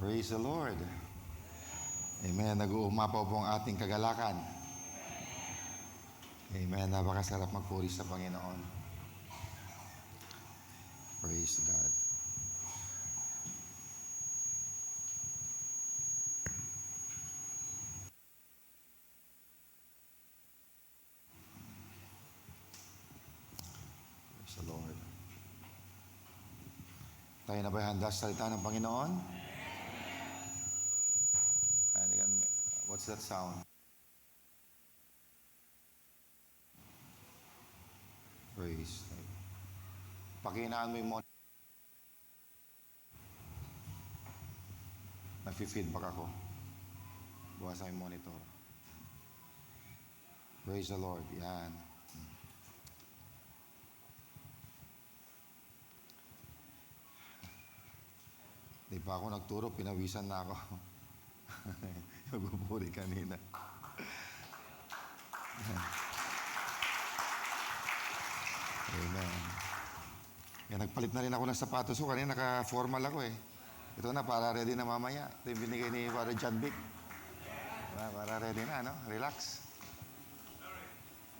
Praise the Lord. Amen. Nag-uumapaw po ang ating kagalakan. Amen. Napakasarap magpuri sa Panginoon. Praise God. Praise the Lord. Tayo na ba handa sa salita ng Panginoon? What's that sound? Praise. Pakinaan mo yung monitor. Nag-feedback ako. Buwasan yung monitor. Praise the Lord. Yan. Di pa ako nagturo, pinawisan na ako. Nagpupuri kanina. Amen. Yan, nagpalit na rin ako ng sapatos ko. Kanina naka-formal ako eh. Ito na, para ready na mamaya. Ito yung binigay ni Father John Vic. Para ready na, no? Relax.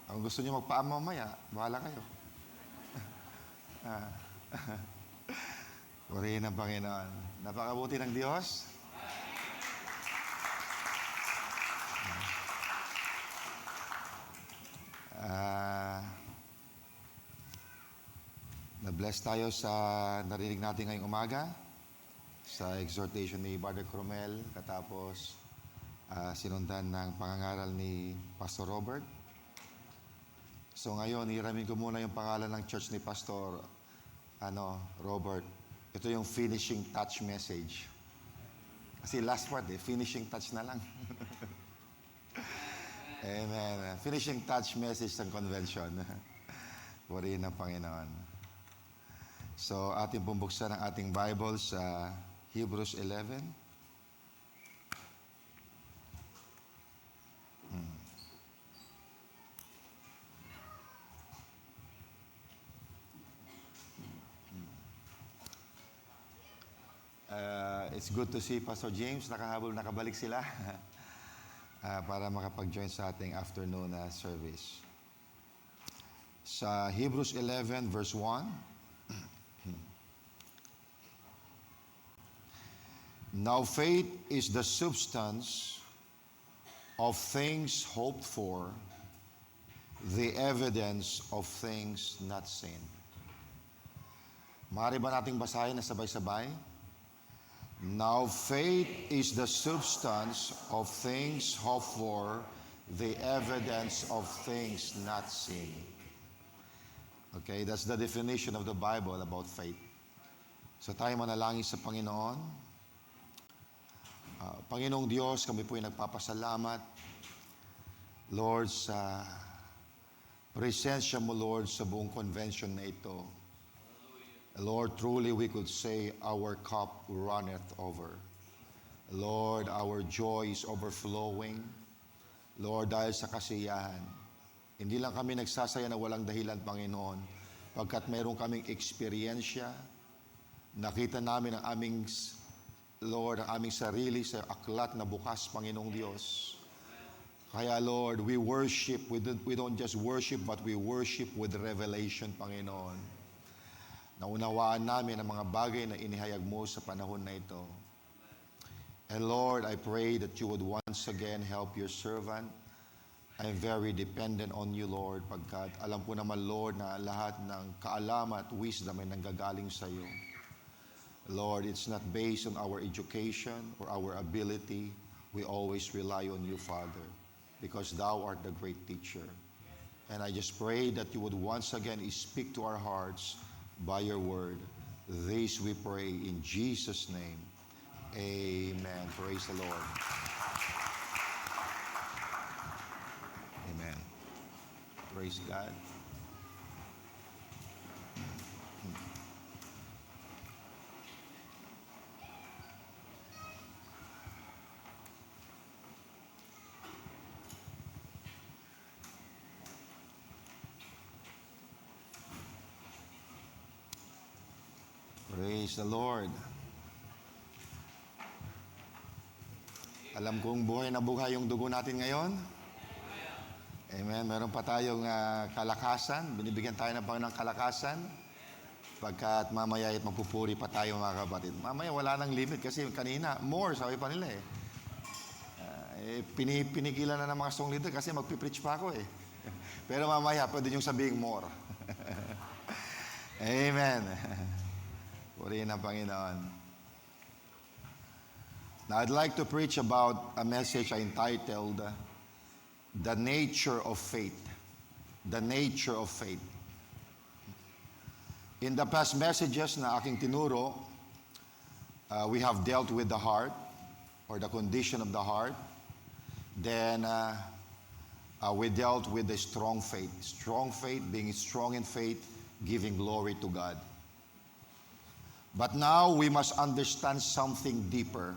Kung gusto niyo magpaam mamaya, bahala kayo. Purihin ang Panginoon. Napakabuti ng Diyos. Na-bless tayo sa narinig natin ngayong umaga sa exhortation ni Brother Cromel katapos sinundan ng pangangaral ni Pastor Robert. So ngayon, hiramin ko muna yung pangalan ng church ni Pastor Robert. Ito yung finishing touch message. Kasi last part finishing touch na lang. Amen. Finishing touch message ng convention. Purihin ng Panginoon. So, ating bumbuksan ang ating Bible sa Hebrews 11. It's good to see Pastor James. Nakabalik sila para makapag-join sa ating afternoon service. Sa Hebrews 11 verse 1, now faith is the substance of things hoped for, the evidence of things not seen. Maaari ba nating basahin na sabay-sabay? Now faith is the substance of things hoped for, the evidence of things not seen. Okay, that's the definition of the Bible about faith. So tayo manalangin sa Panginoon. Panginoong Diyos, kami po ay nagpapasalamat, Lord, sa presensya mo, Lord, sa buong convention na ito. Lord, truly we could say our cup runneth over. Lord, our joy is overflowing. Lord, dahil sa kasiyahan, hindi lang kami nagsasaya na walang dahilan, Panginoon, pagkat mayroon kaming eksperyensya, nakita namin ang aming, Lord, ang aming sarili sa aklat na bukas, Panginoong Diyos. Kaya, Lord, we worship, we don't just worship, but we worship with revelation, Panginoon. Naunawaan namin ang mga bagay na inihayag mo sa panahon na ito. And Lord, I pray that you would once again help your servant. I'm very dependent on you, Lord, pagkat alam ko naman, Lord, na lahat ng kaalaman at wisdom ay nanggagaling sa iyo. Lord, it's not based on our education or our ability. We always rely on you, Father, because thou art the great teacher. And I just pray that you would once again speak to our hearts by your word. This we pray in Jesus' name. Amen. Praise the Lord. Amen. Praise God. Praise the Lord. Alam kong buhay na buhay yung dugo natin ngayon. Amen. Meron pa tayong kalakasan. Binibigyan tayo ng Panginoon ng kalakasan. Pagkat mamaya at magpupuri pa tayo mga kapatid. Mamaya wala nang limit kasi kanina, more, sabi pa nila pinigilan na ng mga song leader kasi magpipreach pa ako Pero mamaya, pwede niyong sabihin more. Amen. Purihin ang Panginoon. Now, I'd like to preach about a message I entitled, The Nature of Faith. The Nature of Faith. In the past messages na aking tinuro, we have dealt with the heart, or the condition of the heart. Then, we dealt with the strong faith. Strong faith, being strong in faith, giving glory to God. But now, we must understand something deeper.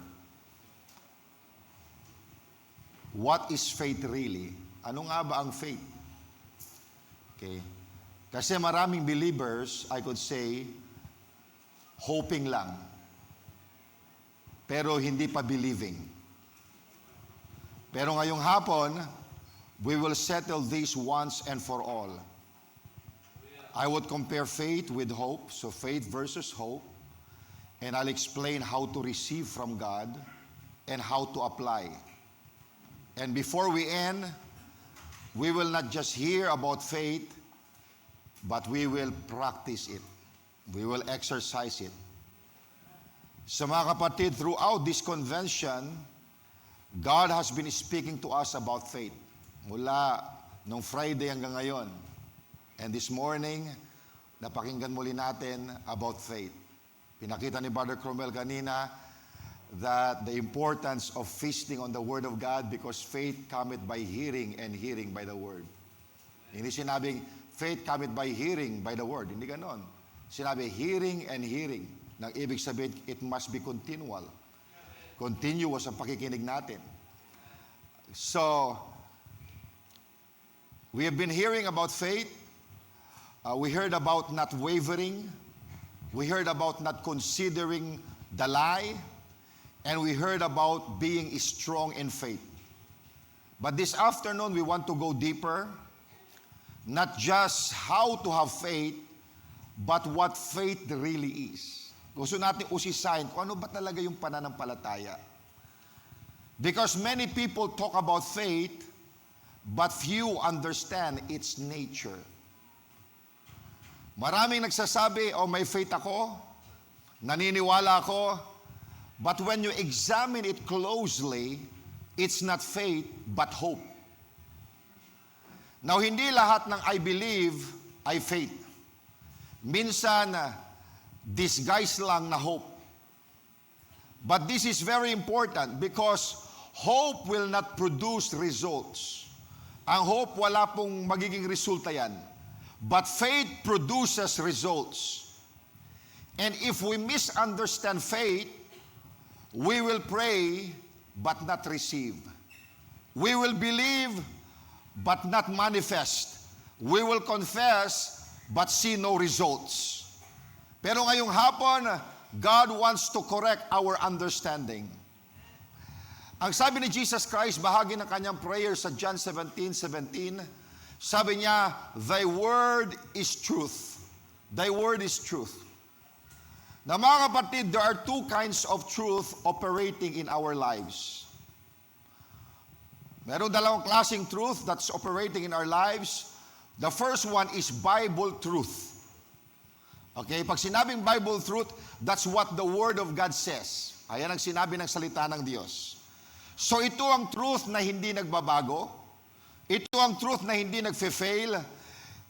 What is faith really? Ano nga ba ang faith? Okay. Kasi maraming believers, I could say, hoping lang. Pero hindi pa believing. Pero ngayong hapon, we will settle this once and for all. I would compare faith with hope, so faith versus hope, and I'll explain how to receive from God and how to apply. And before we end, we will not just hear about faith, but we will practice it. We will exercise it. So mga kapatid, throughout this convention, God has been speaking to us about faith. Mula nung Friday hanggang ngayon. And this morning, napakinggan muli natin about faith. Pinakita ni Brother Cromwell kanina that the importance of feasting on the Word of God because faith cometh by hearing and hearing by the Word. Hindi sinabing faith cometh by hearing by the Word. Hindi ganon. Sinabi hearing and hearing. Nang ibig sabihin, it must be continual. Continuous ang pakikinig natin. So, we have been hearing about faith. We heard about not wavering. We heard about not considering the lie. And we heard about being strong in faith. But this afternoon, we want to go deeper. Not just how to have faith, but what faith really is. Gusto natin usisahin kung ano ba talaga yung pananampalataya. Because many people talk about faith, but few understand its nature. Maraming nagsasabi, may faith ako, naniniwala ako, but when you examine it closely, it's not faith, but hope. Now, hindi lahat ng I believe ay faith. Minsan, disguise lang na hope. But this is very important because hope will not produce results. Ang hope, wala pong magiging resulta yan. But faith produces results. And if we misunderstand faith, we will pray but not receive. We will believe but not manifest. We will confess but see no results. Pero ngayong hapon, God wants to correct our understanding. Ang sabi ni Jesus Christ, bahagi ng kanyang prayer sa John 17:17, sabi niya, Thy word is truth. Thy word is truth. Na mga kapatid, there are two kinds of truth operating in our lives. Meron dalawang klaseng truth that's operating in our lives. The first one is Bible truth. Okay, pag sinabing Bible truth, that's what the Word of God says. Ayan ang sinabi ng salita ng Diyos. So ito ang truth na hindi nagbabago. Ito ang truth na hindi nagfe-fail.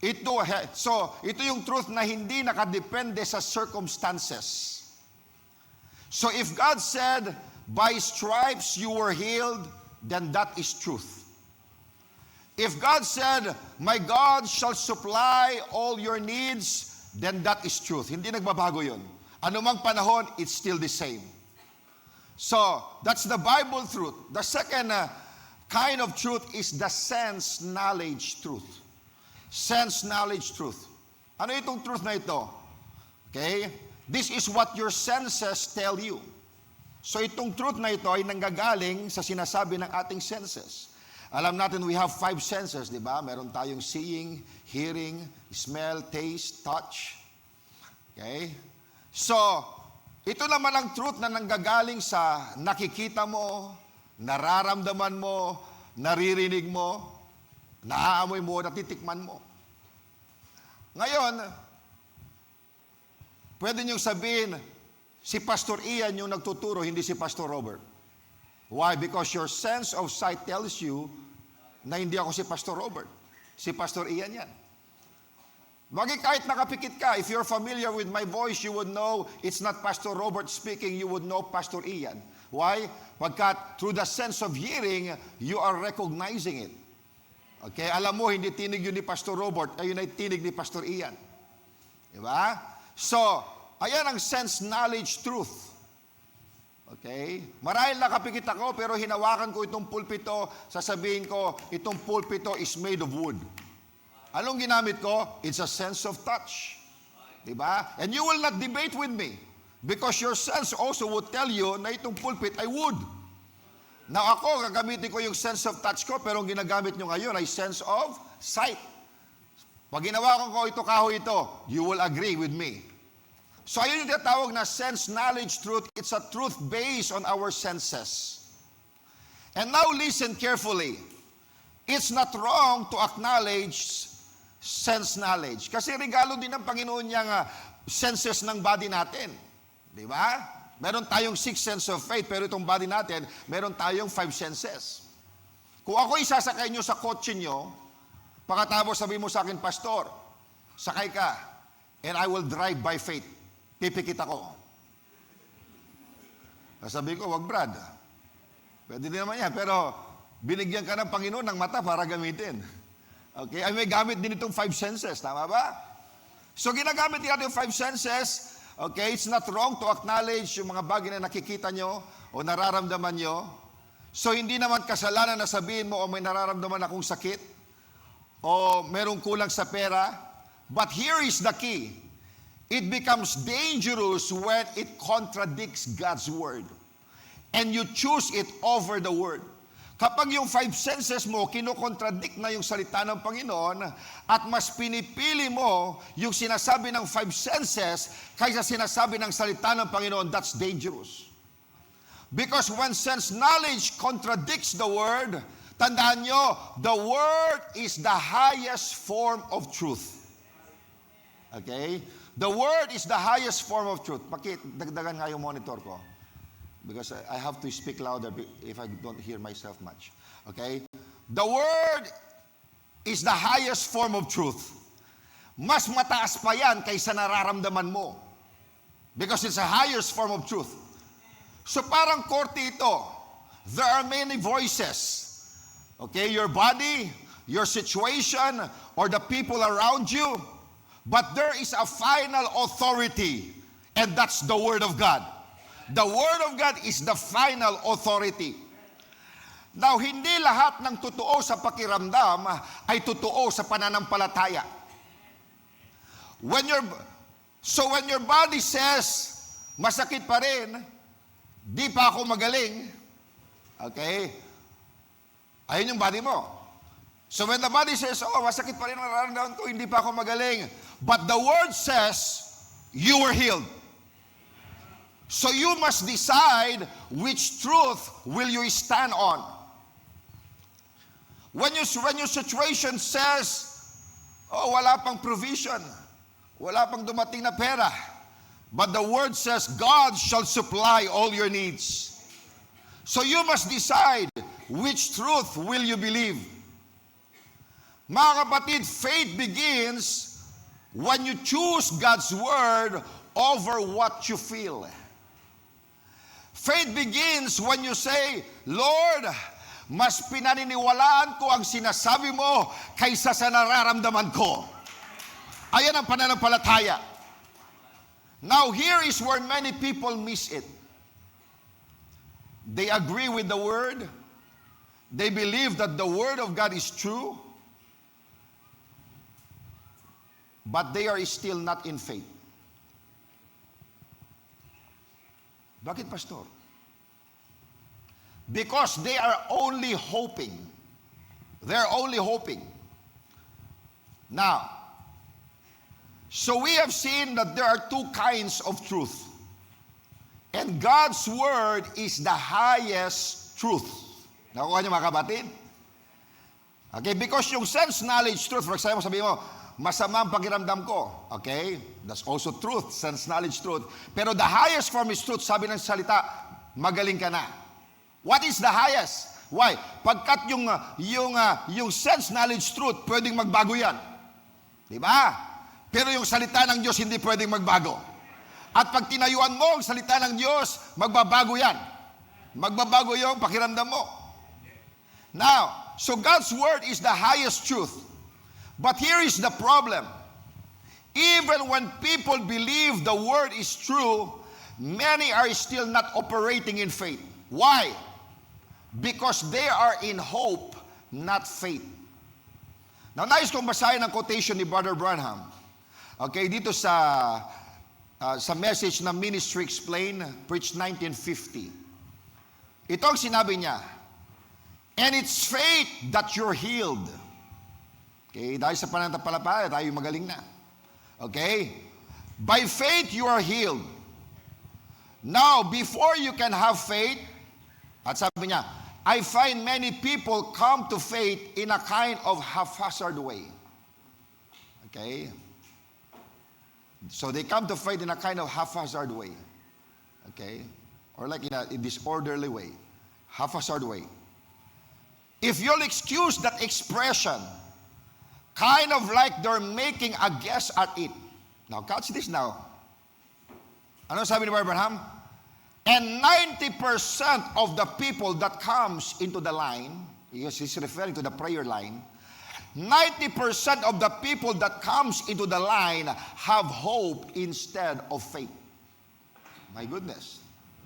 Ito yung truth na hindi nakadepende sa circumstances. So if God said, by stripes you were healed, then that is truth. If God said, my God shall supply all your needs, then that is truth. Hindi nagbabago yun. Anumang panahon, it's still the same. So, that's the Bible truth. The second kind of truth is the sense knowledge truth. Sense knowledge truth. Ano itong truth na ito? Okay? This is what your senses tell you. So itong truth na ito ay nanggagaling sa sinasabi ng ating senses. Alam natin we have 5 senses, di ba? Meron tayong seeing, hearing, smell, taste, touch. Okay? So, ito naman ang truth na nanggagaling sa nakikita mo, nararamdaman mo, naririnig mo, naaamoy mo, natitikman mo. Ngayon, pwede niyong sabihin, si Pastor Ian yung nagtuturo, hindi si Pastor Robert. Why? Because your sense of sight tells you na hindi ako si Pastor Robert. Si Pastor Ian yan. Bagay kahit nakapikit ka, if you're familiar with my voice, you would know it's not Pastor Robert speaking, you would know Pastor Ian. Why? Pagkat through the sense of hearing, you are recognizing it. Okay? Alam mo, hindi tinig yun ni Pastor Robert, ayun ay tinig ni Pastor Ian. Diba? So, ayan ang sense, knowledge, truth. Okay? Marahil nakapikit ako, pero hinawakan ko itong pulpito, sasabihin ko, itong pulpito is made of wood. Anong ginamit ko? It's a sense of touch. Diba? And you will not debate with me, because your sense also would tell you na itong pulpit ay wood. Now ako, gagamitin ko yung sense of touch ko, pero ang ginagamit nyo ngayon ay sense of sight. Pag ginawakan ko ito, kahoy ito, you will agree with me. So ayun yung tinatawag na sense, knowledge, truth. It's a truth based on our senses. And now listen carefully. It's not wrong to acknowledge sense knowledge. Kasi regalo din ng Panginoon niyang senses ng body natin. Di ba? Meron tayong 6 sense of faith, pero itong body natin, meron tayong 5 senses. Kung ako isasakay nyo sa kotse nyo, pagkatapos sabi mo sa akin, Pastor, sakay ka, and I will drive by faith. Pipikit ako. Sabi ko, wag Brad. Pwede din naman yan, pero binigyan ka ng Panginoon ng mata para gamitin. Okay? Ay may gamit din itong 5 senses. Tama ba? So ginagamit natin yung 5 senses. Okay, it's not wrong to acknowledge yung mga bagay na nakikita nyo o nararamdaman nyo. So hindi naman kasalanan na sabihin mo o may nararamdaman akong sakit o merong kulang sa pera. But here is the key. It becomes dangerous when it contradicts God's word. And you choose it over the word. Kapag yung 5 senses mo, kinokontradict na yung salita ng Panginoon at mas pinipili mo yung sinasabi ng 5 senses kaysa sinasabi ng salita ng Panginoon, that's dangerous. Because when sense knowledge contradicts the word, tandaan nyo, the word is the highest form of truth. Okay? The word is the highest form of truth. Dagdagan nga yung monitor ko. Because I have to speak louder if I don't hear myself much. Okay? The word is the highest form of truth. Mas mataas pa yan kaysa nararamdaman mo. Because it's a highest form of truth. So parang korte ito. There are many voices. Okay? Your body, your situation, or the people around you. But there is a final authority. And that's the Word of God. The Word of God is the final authority. Now, hindi lahat ng totoo sa pakiramdam ay totoo sa pananampalataya. When your body says, masakit pa rin, di pa ako magaling, okay? Ayun yung body mo. So when the body says, oh, masakit pa rin ang nararamdaman ko, hindi pa ako magaling. But the Word says, you were healed. So you must decide which truth will you stand on. When your situation says, oh, wala pang provision, wala pang dumating na pera, but the word says, God shall supply all your needs. So you must decide which truth will you believe. Mga kapatid, faith begins when you choose God's word over what you feel. Faith begins when you say, Lord, mas pinaniniwalaan ko ang sinasabi mo kaysa sa nararamdaman ko. Ayan ang pananampalataya. Now, here is where many people miss it. They agree with the word. They believe that the word of God is true. But they are still not in faith. Bakit, Pastor? Because they are only hoping. They're only hoping. Now, so we have seen that there are two kinds of truth. And God's Word is the highest truth. Nakuha niyo mga kapatid? Okay, because yung sense, knowledge, truth, for example, sabi mo, masama ang pakiramdam ko. Okay, that's also truth, sense, knowledge, truth. Pero the highest form is truth. Sabi ng salita, magaling ka na. What is the highest? Why? Pagkat yung sense, knowledge, truth, pwedeng magbago yan. Diba? Pero yung salita ng Diyos hindi pwedeng magbago. At pag tinayuan mo ang salita ng Diyos, magbabago yan. Magbabago yung pakiramdam mo. Now, so God's Word is the highest truth. But here is the problem. Even when people believe the Word is true, many are still not operating in faith. Why? Because they are in hope, not faith. Now, nais kong basahin ang quotation ni Brother Branham. Okay, dito sa message na Ministry Explained, preached 1950. Ito ang sinabi niya, and it's faith that you're healed. Okay, dahil sa pananampalataya, tayo magaling na. Okay? By faith, you are healed. Now, before you can have faith, at sabi niya, I find many people come to faith in a kind of haphazard way. Okay? So they come to faith in a kind of haphazard way. Okay? Or like in a disorderly way. Haphazard way. If you'll excuse that expression, kind of like they're making a guess at it. Now, catch this now. Ano sabi ni Brother Branham? And 90% of the people that comes into the line, because he's referring to the prayer line, 90% of the people that comes into the line have hope instead of faith. My goodness.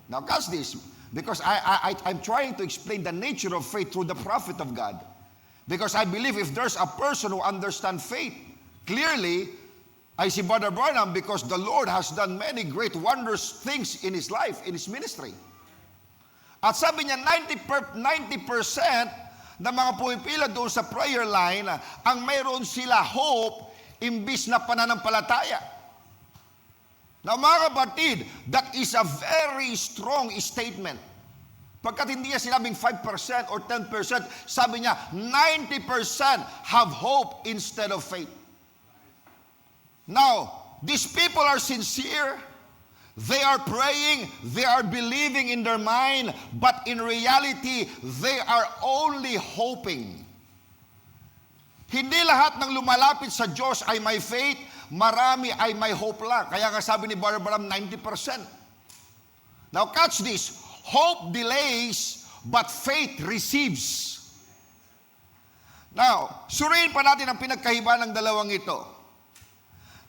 Now catch this, because I'm trying to explain the nature of faith through the prophet of God. Because I believe if there's a person who understands faith, clearly, I see Brother Branham because the Lord has done many great wondrous things in his life, in his ministry. At sabi niya, 90% na mga pumipila doon sa prayer line, ang mayroon sila hope imbis na pananampalataya. Now mga kapatid, that is a very strong statement. Pagkat hindi niya sinabing 5% or 10%, sabi niya, 90% have hope instead of faith. Now, these people are sincere. They are praying, they are believing in their mind, but in reality, they are only hoping. Hindi lahat ng lumalapit sa Diyos ay may faith, marami ay may hope lang. Kaya nga sabi ni Brother Branham, 90%. Now catch this, hope delays, but faith receives. Now, suriin pa natin ang pinagkaiba ng dalawang ito.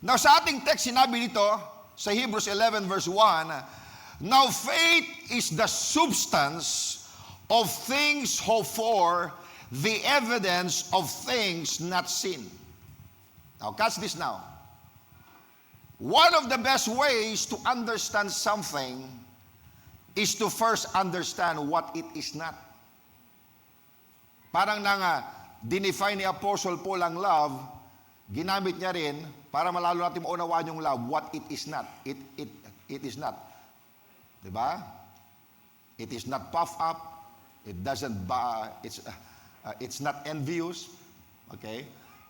Now sa ating text, sinabi dito, sa Hebrews 11 verse 1, now faith is the substance of things hoped for, the evidence of things not seen. Now catch this now. One of the best ways to understand something is to first understand what it is not. Parang dinefine ni Apostle Paul ang love, ginamit niya rin para malalo natin maunawaan yung love, what it is not. It is not. Diba? It is not puffed up. It doesn't, it's not envious. Okay?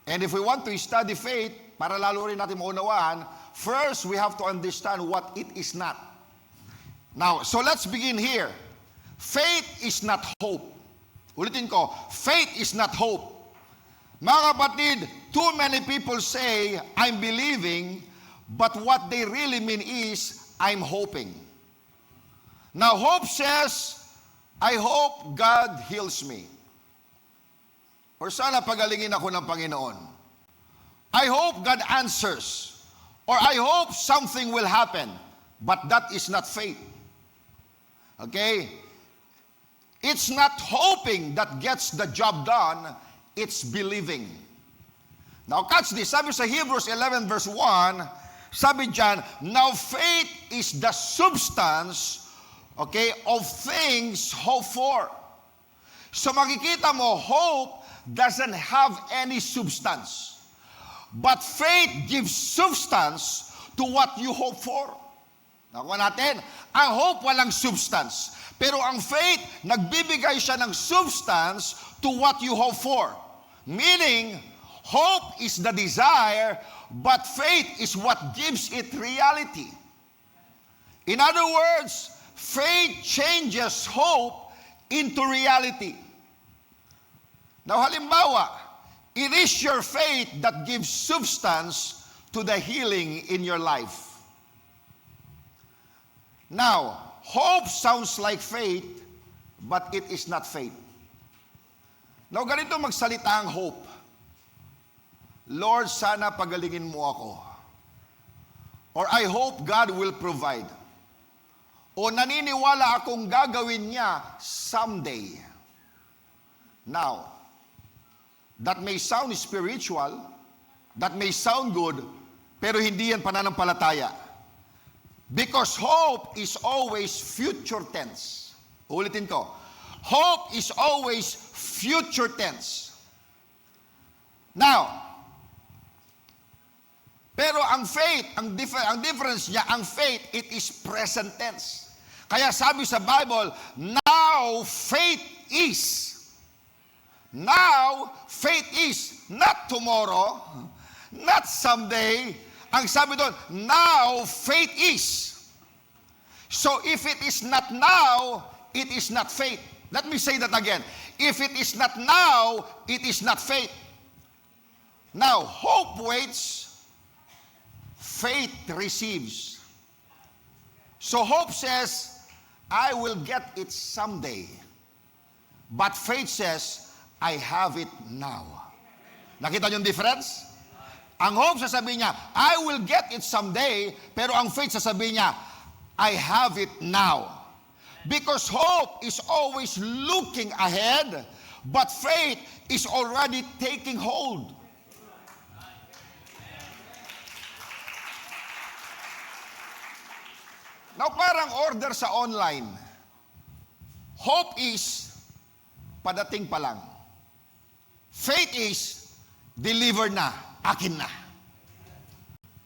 And if we want to study faith, para lalo rin natin maunawaan, first we have to understand what it is not. Now, so let's begin here. Faith is not hope. Ulitin ko, faith is not hope. Mga kapatid, too many people say, I'm believing, but what they really mean is, I'm hoping. Now, hope says, I hope God heals me. Or sana pagalingin ako ng Panginoon. I hope God answers. Or I hope something will happen. But that is not faith. Okay? It's not hoping that gets the job done. It's believing. Now catch this. Sabi sa Hebrews 11 verse 1, sabi dyan, now faith is the substance Okay? Of things hoped for. So makikita mo, hope doesn't have any substance. But faith gives substance to what you hope for. Nakuha natin, ang hope walang substance. Pero ang faith, nagbibigay siya ng substance to what you hope for. Meaning, hope is the desire, but faith is what gives it reality. In other words, faith changes hope into reality. Now, halimbawa, it is your faith that gives substance to the healing in your life. Now, hope sounds like faith, but it is not faith. Now, ganito magsalita ang hope. Lord, sana pagalingin mo ako. Or I hope God will provide. O naniniwala akong gagawin niya someday. Now, that may sound spiritual, that may sound good, pero hindi yan pananampalataya. Because hope is always future tense. Ulitin ko. Hope is always future tense. Now, pero ang faith, ang difference niya, ang faith, it is present tense. Kaya sabi sa Bible, now faith is. Now faith is. Not tomorrow, not someday. Ang sabi doon, now faith is. So if it is not now, it is not faith. Let me say that again. If it is not now, it is not faith. Now, hope waits, faith receives. So hope says, I will get it someday. But faith says, I have it now. Nakita niyo yung difference? Ang hope sasabihin niya, I will get it someday, pero ang faith sasabihin niya, I have it now. Because hope is always looking ahead, but faith is already taking hold. Now, parang order sa online. Hope is padating pa lang. Faith is deliver na, akin na.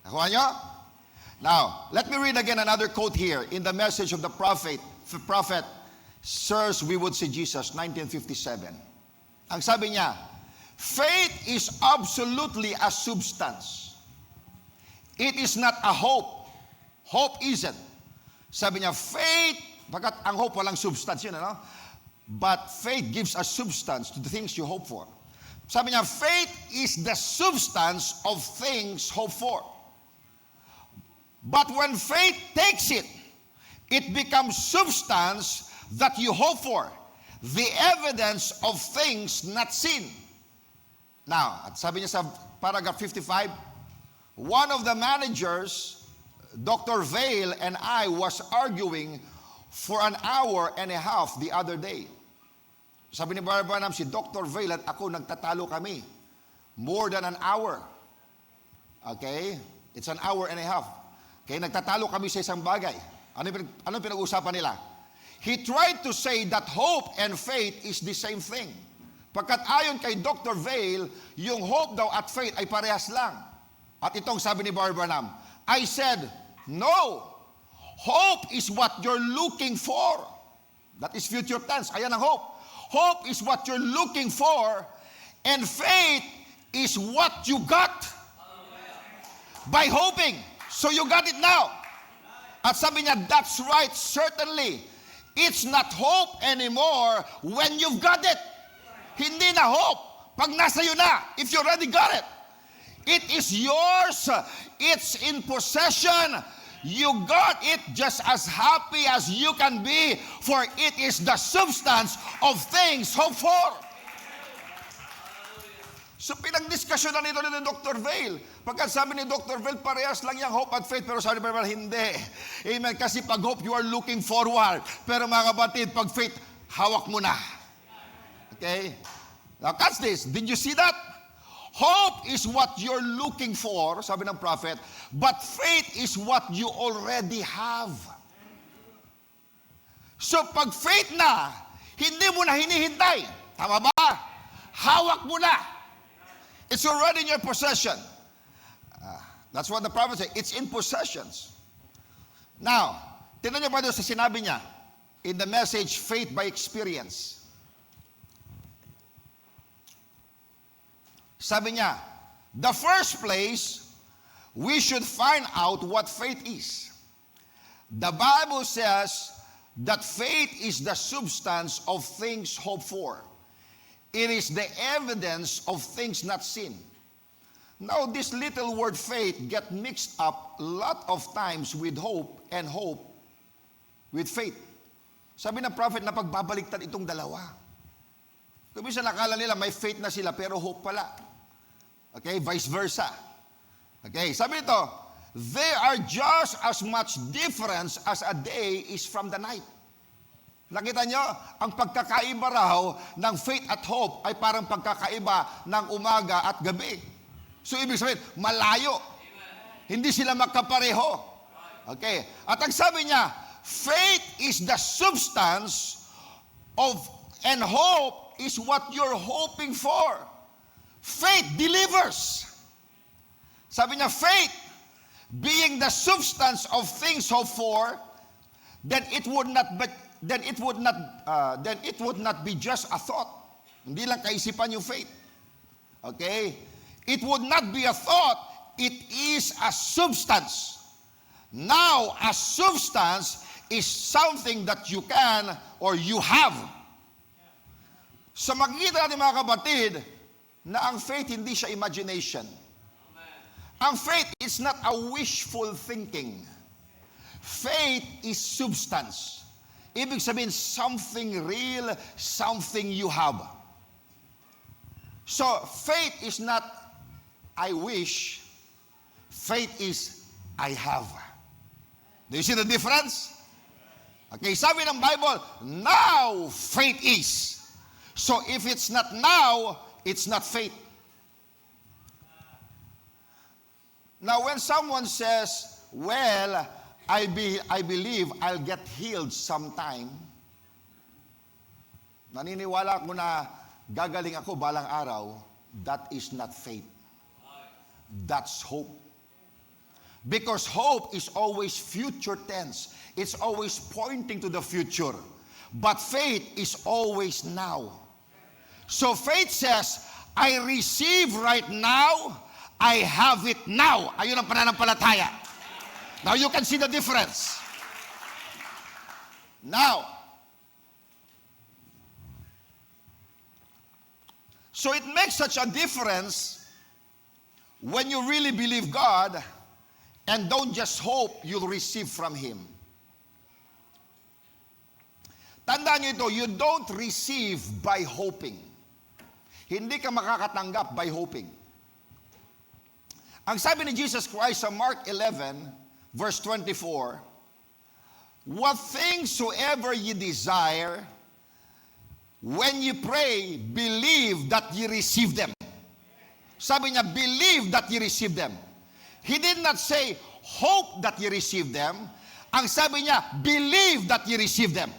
Nakuha nyo? Now, let me read again another quote here in the message of the prophet, Sirs, we would see Jesus, 1957. Ang sabi niya, faith is absolutely a substance. It is not a hope. Hope isn't. Sabi niya, faith, bagat ang hope walang substance yun, ano? But faith gives a substance to the things you hope for. Sabi niya, faith is the substance of things hoped for. But when faith takes it, it becomes substance that you hope for, the evidence of things not seen. Now, at sabi niya sa paragraph 55, one of the managers, Dr. Vale, and I was arguing for an hour and a half the other day. Sabi ni Barbanam, si Dr. Vale at ako nagtatalo kami. More than an hour. Okay? It's an hour and a half. Okay, nagtatalo kami sa isang bagay. Ano pinag-uusapan nila? He tried to say that hope and faith is the same thing. Pagkat ayon kay Dr. Vale, yung hope daw at faith ay parehas lang. At itong sabi ni Barbanam, I said, no. Hope is what you're looking for. That is future tense. Ayan ang hope. Hope is what you're looking for, and faith is what you got by hoping. So you got it now. At sabi niya, that's right, certainly. It's not hope anymore when you've got it. Hindi na hope pag nasa iyo na, if you already got it. It is yours. It's in possession. You got it just as happy as you can be, for it is the substance of things hoped for. So pinag-discussion na nito ni Dr. Vale. Pagkat sabi ni Dr. Vale, parehas lang yung hope at faith, pero sabi ni Dr. Vale, hindi. Amen. Kasi pag hope, you are looking forward. Pero mga kapatid, pag faith, hawak mo na. Okay? Now catch this. Did you see that? Hope is what you're looking for, sabi ng prophet, but faith is what you already have. So pag faith na, hindi mo na hinihintay. Tama ba? Hawak mo na. It's already in your possession. That's what the prophet said. It's in possessions. Now, tingnan niyo pa doon sa sinabi niya, in the message, faith by experience. Sabi niya, the first place, we should find out what faith is. The Bible says that faith is the substance of things hoped for. It is the evidence of things not seen. Now, this little word faith get mixed up a lot of times with hope and hope with faith. Sabi ng prophet na pagbabaliktad itong dalawa. Kung minsan nakala nila may faith na sila pero hope pala. Okay, vice versa. Okay, sabi nito, they are just as much difference as a day is from the night. Nakita nyo, ang pagkakaiba raw ng faith at hope ay parang pagkakaiba ng umaga at gabi. So, ibig sabihin, malayo. Hindi sila magkapareho. Okay. At ang sabi niya, faith is the substance of, and hope is what you're hoping for. Faith delivers. Sabi niya, faith, being the substance of things hoped for, then it would not be just a thought. Hindi lang kaisipan yung faith. Okay? It would not be a thought, it is a substance. Now, a substance is something that you can or you have. So makikita natin mga kapatid na ang faith hindi siya imagination. Ang faith is not a wishful thinking. Faith is substance. Ibig sabihin, something real, something you have. So, faith is not, I wish. Faith is, I have. Do you see the difference? Okay, sabi ng Bible, now faith is. So, if it's not now, it's not faith. Now, when someone says, well, I believe I'll get healed sometime, naniniwala ko na gagaling ako balang araw, that is not faith. That's hope. Because hope is always future tense. It's always pointing to the future. But faith is always now. So faith says, I receive right now, I have it now. Ayun ang pananampalataya. Now you can see the difference. Now, so it makes such a difference when you really believe God and don't just hope you'll receive from Him. Tandaan niyo ito, you don't receive by hoping. Hindi ka makakatanggap by hoping. Ang sabi ni Jesus Christ sa Mark 11, verse 24, what things soever ye desire, when ye pray, believe that ye receive them. Sabi niya, believe that ye receive them. He did not say, hope that ye receive them. Ang sabi niya, believe that ye receive them.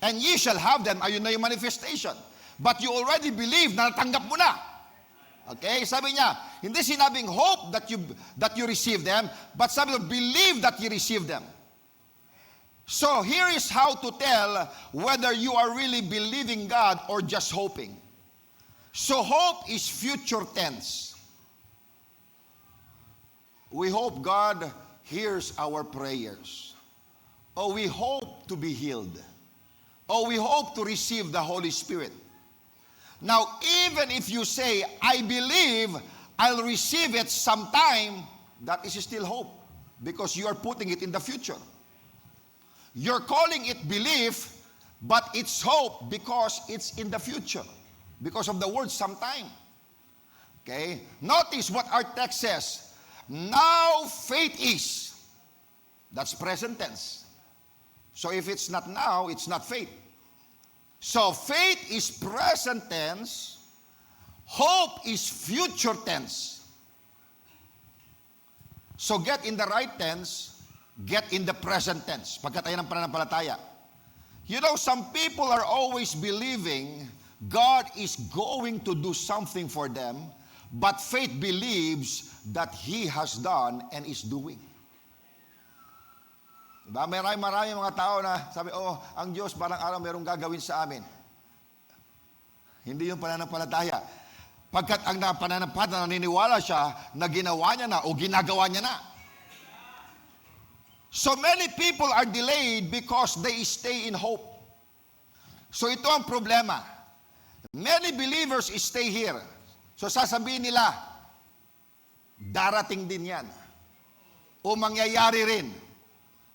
And ye shall have them. Ayun na yung manifestation. But you already believe na natanggap mo na. Okay? Sabi niya, hindi sinabing hope that you receive them, but sabi niya, believe that you receive them. So, here is how to tell whether you are really believing God or just hoping. So, hope is future tense. We hope God hears our prayers. Or we hope to be healed. Or we hope to receive the Holy Spirit. Now, even if you say, I believe I'll receive it sometime, that is still hope because you are putting it in the future. You're calling it belief, but it's hope because it's in the future, because of the word sometime. Okay? Notice what our text says. Now faith is. That's present tense. So if it's not now, it's not faith. So faith is present tense. Hope is future tense. So get in the right tense get in the present tense. Pagkataya ng pananampalataya. You know, some people are always believing God is going to do something for them, but faith believes that He has done and is doing. Diba? Marami mga tao na sabi, oh, ang Diyos parang araw merong gagawin sa amin. Hindi yung pananampalataya. Pagkat ang pananampalataya, naniniwala siya na ginawa niya na o ginagawa niya na. So many people are delayed because they stay in hope. So ito ang problema. Many believers stay here. So sasabihin nila, darating din yan. O mangyayari rin.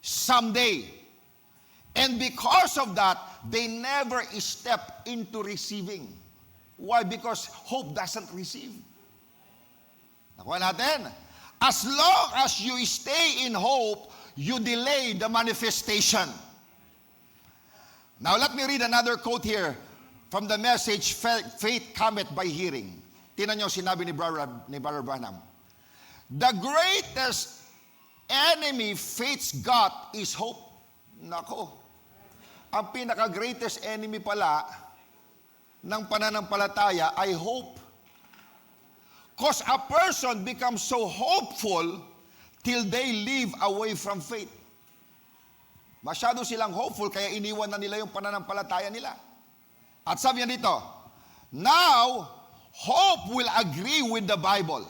Someday. And because of that, they never step into receiving. Why? Because hope doesn't receive. Nakuha natin. As long as you stay in hope, you delay the manifestation. Now let me read another quote here from the message, Faith Cometh by Hearing. Tingnan niyo sinabi ni Brother Branham. The greatest enemy faith's got is hope. Nako. Ang pinaka-greatest enemy pala ng pananampalataya ay hope. Because a person becomes so hopeful till they live away from faith. Masyado silang hopeful kaya iniwan na nila yung pananampalataya nila. At sabi niya dito, now, hope will agree with the Bible.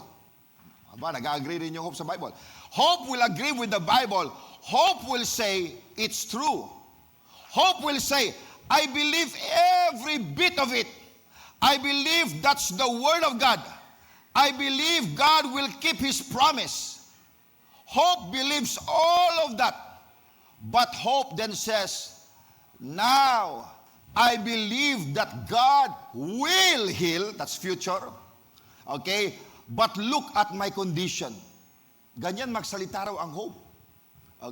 Aba, nag-agree rin yung hope sa Bible. Hope will agree with the Bible. Hope will say, it's true. Hope will say, I believe every bit of it. I believe that's the Word of God. I believe God will keep His promise. Hope believes all of that. But hope then says, now, I believe that God will heal. That's future. Okay? But look at my condition. Ganyan magsalita raw ang hope.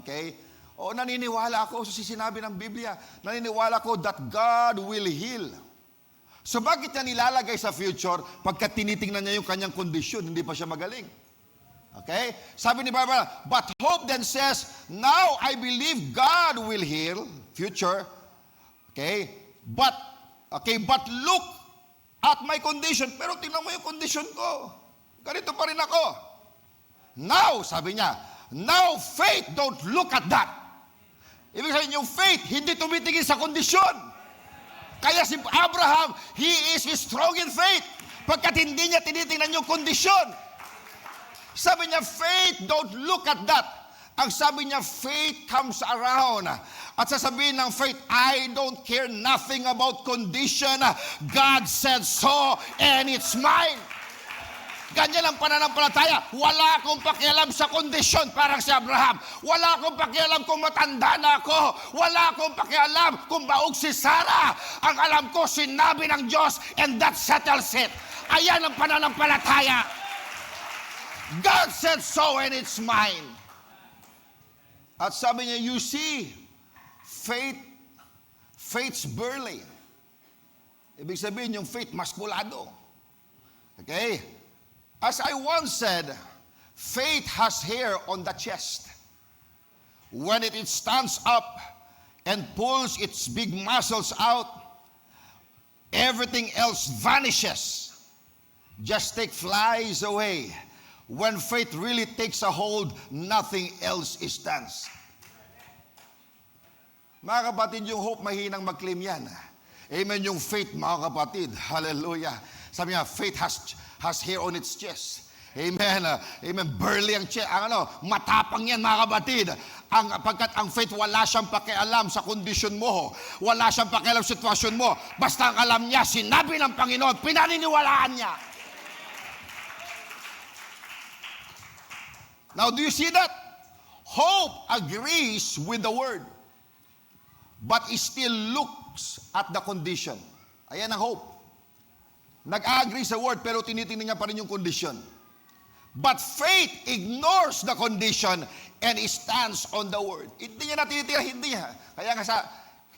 Okay? O naniniwala ako sa sinabi ng Biblia. Naniniwala ko that God will heal. So bakit niya nilalagay sa future pagka tinitingnan niya yung kanyang kondisyon, hindi pa siya magaling? Okay? Sabi ni Bible, but hope then says, now I believe God will heal, future. Okay? But look at my condition. Pero tingnan mo yung condition ko. Ganito pa rin ako. Now, sabi niya, now faith don't look at that. Ibig sabihin, yung faith, hindi tumitingin sa kondisyon. Kaya si Abraham, he is strong in faith. Pagkat hindi niya tinitingnan yung kondisyon. Sabi niya, faith, don't look at that. Ang sabi niya, faith comes around. At sasabihin ng faith, I don't care nothing about condition. God said so, and it's mine. Ganyan ang pananampalataya. Wala akong pakialam sa kondisyon, parang si Abraham. Wala akong pakialam kung matanda na ako. Wala akong pakialam kung baog si Sarah. Ang alam ko, sinabi ng Diyos, and that settles it. Ayan ang pananampalataya. God said so, and it's mine. At sabi niya, you see, faith's burly. Ibig sabihin, yung faith, maskulado. Okay? As I once said, faith has hair on the chest. When it stands up and pulls its big muscles out, everything else vanishes. Just flies away. When faith really takes a hold, nothing else stands. Mga kapatid, yung hope mahinang mag-claim yan. Amen, yung faith, mga kapatid. Hallelujah. Sabi nga, faith has hair on its chest. Amen. Amen. Burly ang chest. Matapang yan, mga kapatid. Pagkat ang faith, wala siyang pakialam sa kondisyon mo. Wala siyang pakialam sa sitwasyon mo. Basta ang alam niya, sinabi ng Panginoon, pinaniniwalaan niya. Now, do you see that? Hope agrees with the word, but it still looks at the condition. Ayan ang hope. Nag-agree sa word, pero tinitingnan niya pa rin yung condition. But faith ignores the condition and stands on the word. Hindi niya natitira, hindi niya. Kaya nga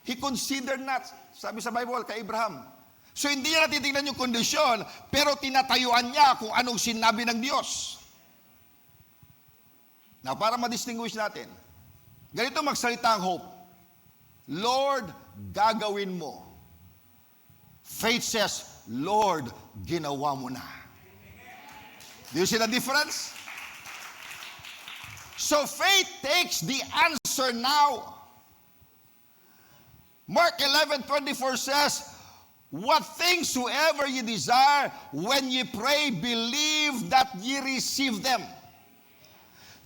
he considered not, sabi sa Bible kay Abraham. So hindi niya natitingnan yung kondisyon, pero tinatayuan niya kung anong sinabi ng Diyos. Now, para ma-distinguish natin, Ganito magsalita ang hope. Lord, gagawin mo. Faith says, Lord, ginawa mo na. Do you see the difference? So faith takes the answer now. Mark 11:24 says, what things soever ye desire, when ye pray, believe that ye receive them.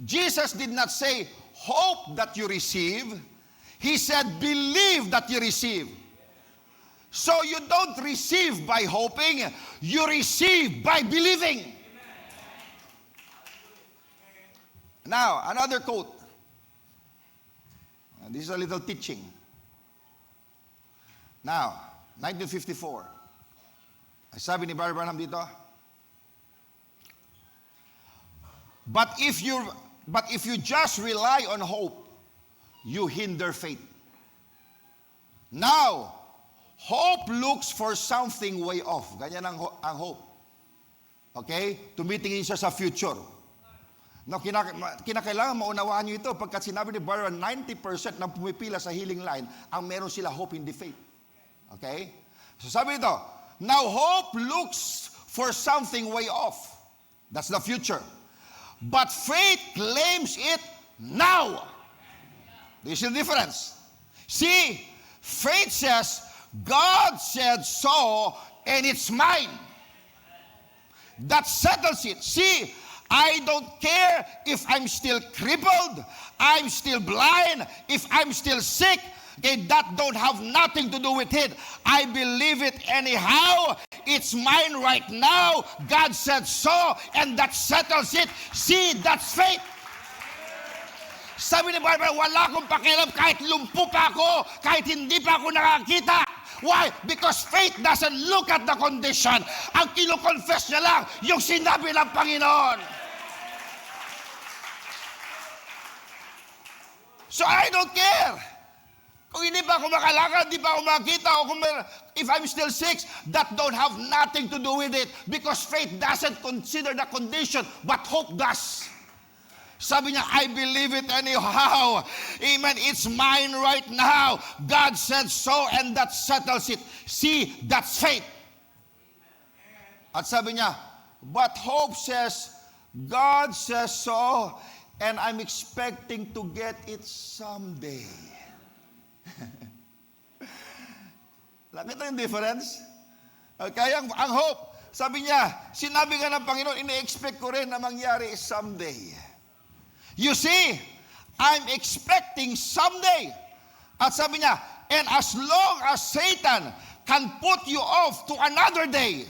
Jesus did not say, hope that you receive. He said, believe that you receive. So you don't receive by hoping, you receive by believing. Now, another quote. This is a little teaching. Now, 1954. Sabi ni Barry Branham dito, But if you just rely on hope, you hinder faith. Now, hope looks for something way off. Ganyan ang hope. Okay? Tumitingin siya sa future. Now, kinakailangan maunawaan nyo ito pagkat sinabi ni Barry, 90% ng pumipila sa healing line, ang meron sila hope, hindi faith. Okay? So sabi nito, now hope looks for something way off. That's the future. But faith claims it now. Do you see the difference? See, faith says, God said so, and it's mine. That settles it. See, I don't care if I'm still crippled, I'm still blind, if I'm still sick. Okay, that don't have nothing to do with it. I believe it anyhow. It's mine right now. God said so, and that settles it. See, that's faith. Sabi ni Barbara, wala akong pakialam kahit lumpo pa ako, kahit hindi pa ako nakakita. Why? Because faith doesn't look at the condition. Ang kino-confess niya lang, yung sinabi ng Panginoon. So I don't care. Kung hindi pa ako makalakad, hindi pa ako makita, o if I'm still sick, that don't have nothing to do with it because faith doesn't consider the condition, but hope does. Sabi niya, I believe it anyhow. Amen. It's mine right now. God said so, and that settles it. See, that's faith. At sabi niya, but hope says, God says so, and I'm expecting to get it someday. Nakita yung difference? Kaya ang hope, sabi niya, sinabi nga ng Panginoon, ine-expect ko rin na mangyari someday. You see, I'm expecting someday. At sabi niya, and as long as Satan can put you off to another day,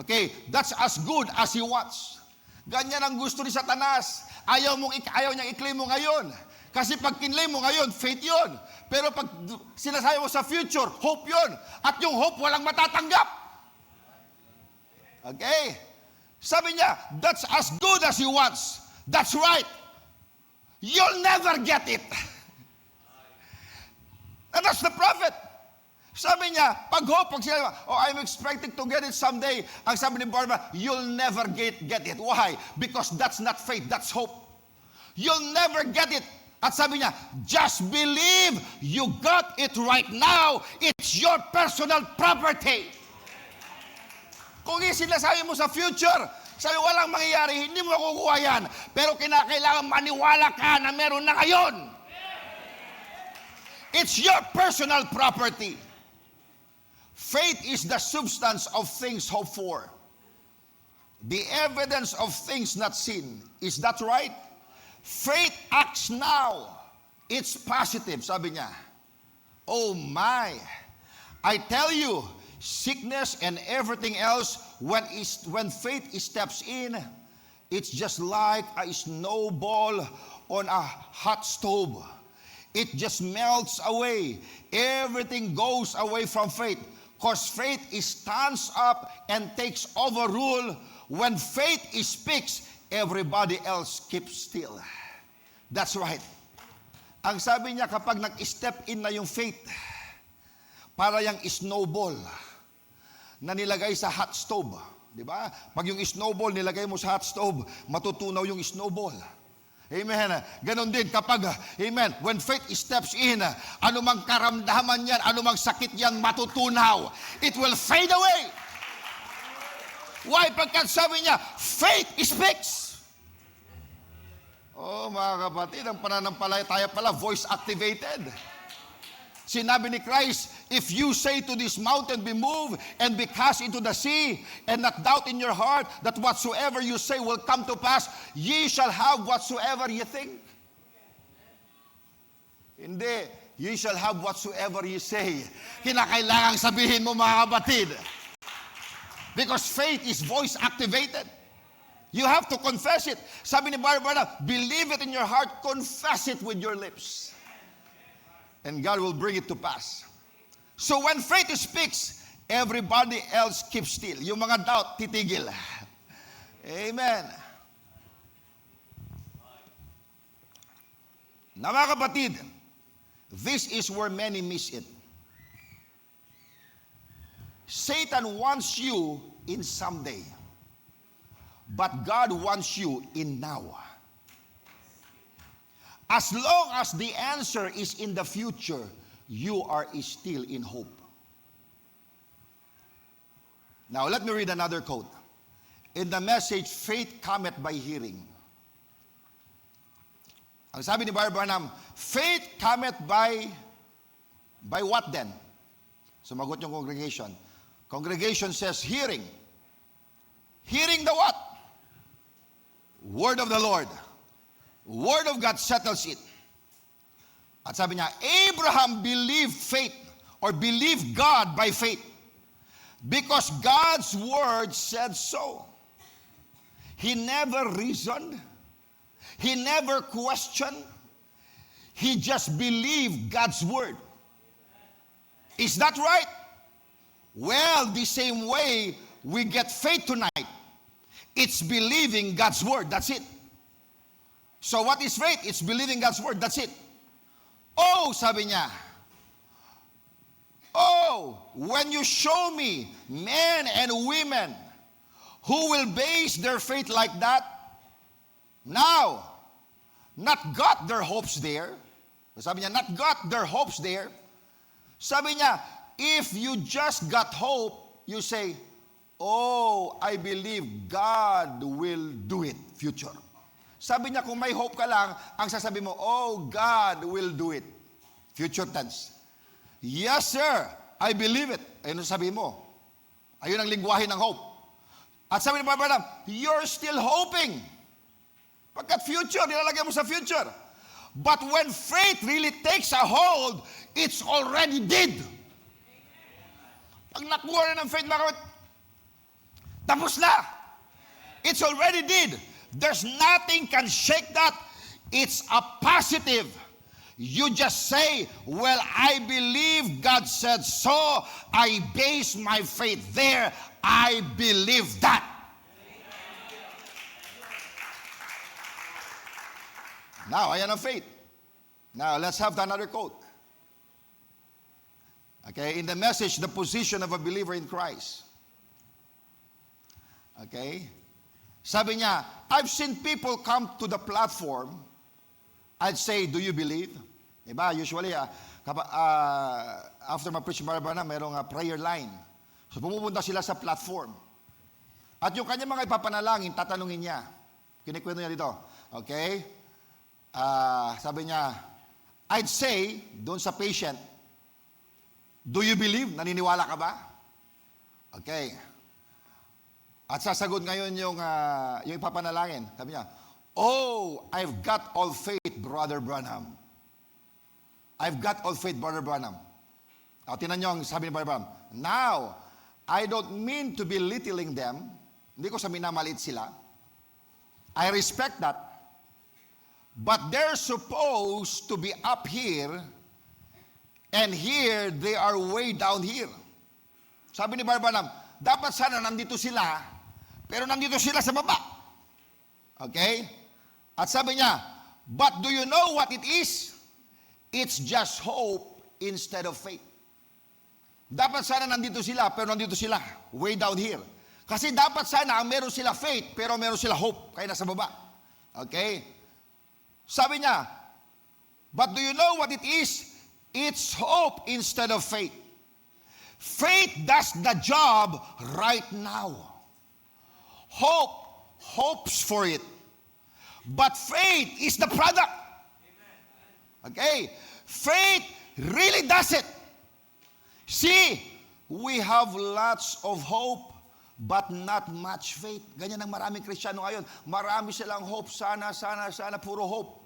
okay, that's as good as he wants. Ganyan ang gusto ni Satanas. Ayaw niyang i-claim mo ngayon. Kasi pag kinlay mo ngayon, faith yun. Pero pag sinasabi mo sa future, hope yun. At yung hope, walang matatanggap. Okay? Sabi niya, that's as good as he wants. That's right. You'll never get it. And that's the prophet. Sabi niya, pag hope, pag sinabi, oh, I'm expecting to get it someday. Ang sabi ni Barbara, you'll never get it. Why? Because that's not faith, that's hope. You'll never get it. At sabi niya, just believe you got it right now. It's your personal property. Kung sinasabi mo sa future, sabi walang mangyayari, hindi mo makukuha yan. Pero kinakailangan maniwala ka na meron na ngayon. It's your personal property. Faith is the substance of things hoped for. The evidence of things not seen. Is that right? Faith acts now. It's positive, sabi niya. Oh my. I tell you, sickness and everything else, when faith steps in, it's just like a snowball on a hot stove. It just melts away. Everything goes away from faith. Because faith stands up and takes over rule. When faith speaks, everybody else keeps still. That's right. Ang sabi niya, kapag nag-step in na yung faith, para yung snowball na nilagay sa hot stove. Di ba? Pag yung snowball nilagay mo sa hot stove, matutunaw yung snowball. Amen. Ganon din kapag, amen, when faith steps in, anumang karamdaman yan, anumang sakit yan, matutunaw. It will fade away. Why? Pagkat sabi niya, faith speaks. Oh, mga kapatid, ang pananampalataya pala, voice activated. Sinabi ni Christ, if you say to this mountain, be moved and be cast into the sea, and not doubt in your heart that whatsoever you say will come to pass, ye shall have whatsoever ye think. Hindi, ye shall have whatsoever ye say. Kinakailangang sabihin mo, mga kapatid. Because faith is voice activated. You have to confess it. Sabi ni Barbara, believe it in your heart, confess it with your lips. And God will bring it to pass. So when faith speaks, everybody else keeps still. Yung mga doubt, titigil. Amen. Na mga kapatid, this is where many miss it. Satan wants you in someday. But God wants you in now. As long as the answer is in the future, you are still in hope. Now, let me read another quote. In the Message, faith cometh by hearing. Ang sabi ni Branham, faith cometh by what then? Sumagot yung congregation. Congregation says, hearing. Hearing the what? Word of the Lord. Word of God settles it. At sabi niya, Abraham believed faith or believed God by faith because God's word said so. He never reasoned. He never questioned. He just believed God's word. Is that right? Well, the same way we get faith tonight. It's believing God's word. That's it. So what is faith? It's believing God's word. That's it. Oh, sabi niya. Oh, when you show me men and women who will base their faith like that, now, not got their hopes there. Sabi niya, not got their hopes there. Sabi niya, if you just got hope, you say, oh, I believe God will do it, future. Sabi niya, kung may hope ka lang, ang sasabi mo, oh, God will do it. Future tense. Yes, sir, I believe it. Ayun ang sabi mo. Ayun ang lingwahe ng hope. At sabi ni Branham, you're still hoping. Pagkat future, nilalagay mo sa future. But when faith really takes a hold, it's already dead. Pag nakuha na ng faith, tapos na. It's already dead. There's nothing can shake that. It's a positive. You just say, well, I believe God said so. I base my faith there. I believe that. Now, ayan ang faith. Now, let's have another quote. Okay, in the Message, the position of a believer in Christ. Okay? Sabi niya, I've seen people come to the platform. I'd say, do you believe? Diba? Usually, after ma-preach Barbara, mayroong prayer line. So, pumupunta sila sa platform. At yung kanya mga ipapanalangin, tatanungin niya. Kinikwento niya dito. Okay? Sabi niya, I'd say, doon sa patient, do you believe? Naniniwala ka ba? Okay. At sasagot ngayon yung ipapanalangin. Sabi niya, oh, I've got all faith, Brother Branham. I've got all faith, Brother Branham. Tinan niyo ang sabi ni Brother Branham. Now, I don't mean to be belittling them. Hindi ko sa minamaliit sila. I respect that. But they're supposed to be up here, and here they are way down here. Sabi ni Brother Branham, dapat sana nandito sila, pero nandito sila sa baba. Okay? At sabi niya, but do you know what it is? It's just hope instead of faith. Dapat sana nandito sila, pero nandito sila, way down here. Kasi dapat sana ang meron sila faith, pero meron sila hope, kaya nasa baba. Okay? Sabi niya, but do you know what it is? It's hope instead of faith. Faith does the job right now. Hope hopes for it. But faith is the product. Okay? Faith really does it. See, we have lots of hope but not much faith. Ganyan ang maraming Kristiyano ngayon. Marami silang hope. Sana, puro hope.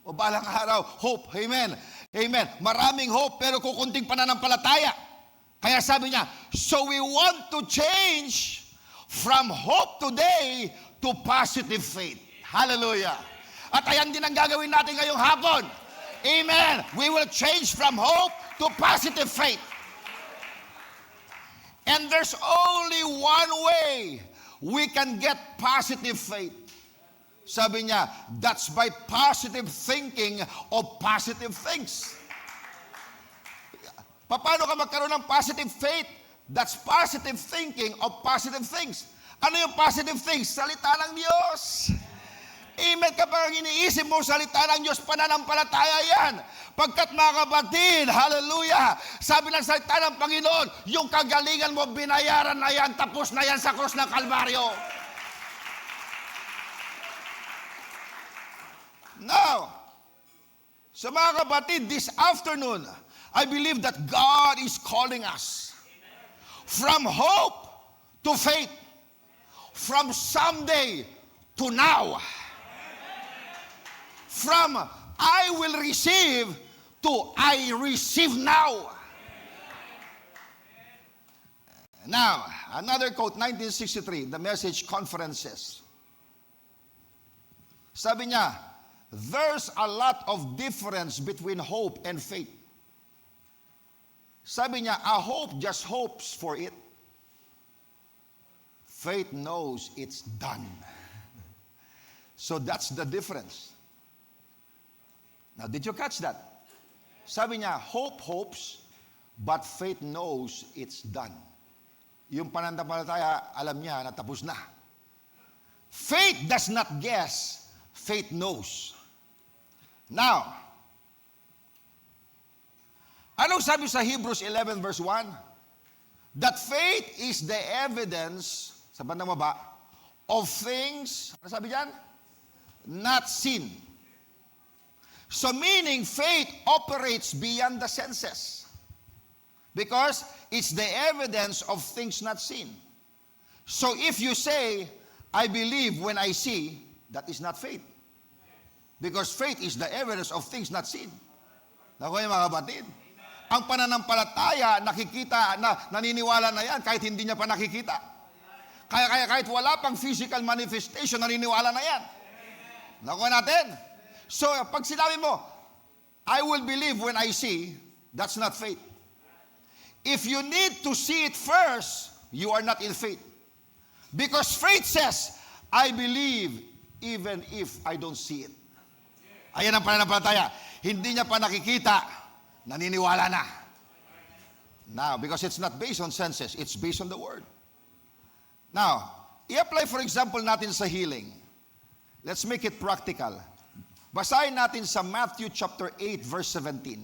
O balang araw, hope. Amen. Amen. Maraming hope pero kukunting pananampalataya. Kaya sabi niya, so we want to change from hope today to positive faith. Hallelujah. At ayan din ang gagawin natin ngayong hapon. Amen. We will change from hope to positive faith. And there's only one way we can get positive faith. Sabi niya, that's by positive thinking of positive things. Paano ka magkaroon ng positive faith? That's positive thinking of positive things. Ano yung positive things? Salita ng Diyos. Amen. Kapag iniisip mo salita ng Diyos, pananampalataya yan. Pagkat mga kapatid, hallelujah, sabi ng salita ng Panginoon, yung kagalingan mo, binayaran na yan, tapos na yan sa krus ng Kalbaryo. Now, sa mga kapatid, this afternoon, I believe that God is calling us from hope to faith, from someday to now, from I will receive to I receive now. Now, another quote, 1963, the Message Conferences. Sabi niya, there's a lot of difference between hope and faith. Sabi niya, a hope just hopes for it. Faith knows it's done. So that's the difference. Now, did you catch that? Sabi niya, hope hopes, but faith knows it's done. Yung pananampalataya, alam niya na tapos na. Faith does not guess, faith knows. Now, anong sabi sa Hebrews 11 verse 1? That faith is the evidence, sa bandang baba, of things, ano sabi dyan? Not seen. So meaning faith operates beyond the senses. Because it's the evidence of things not seen. So if you say, I believe when I see, that is not faith. Because faith is the evidence of things not seen. Naku mga kapatid. Ang pananampalataya, nakikita, naniniwala na yan kahit hindi niya pa nakikita. Kaya kahit wala pang physical manifestation, naniniwala na yan. Nakuha natin. So, pag sinabi mo, I will believe when I see, that's not faith. If you need to see it first, you are not in faith. Because faith says, I believe even if I don't see it. Ayan ang pananampalataya. Hindi niya pa nakikita, naniniwala na. Now, because it's not based on senses, it's based on the Word. Now, i-apply for example natin sa healing. Let's make it practical. Basahin natin sa Matthew chapter 8 verse 17.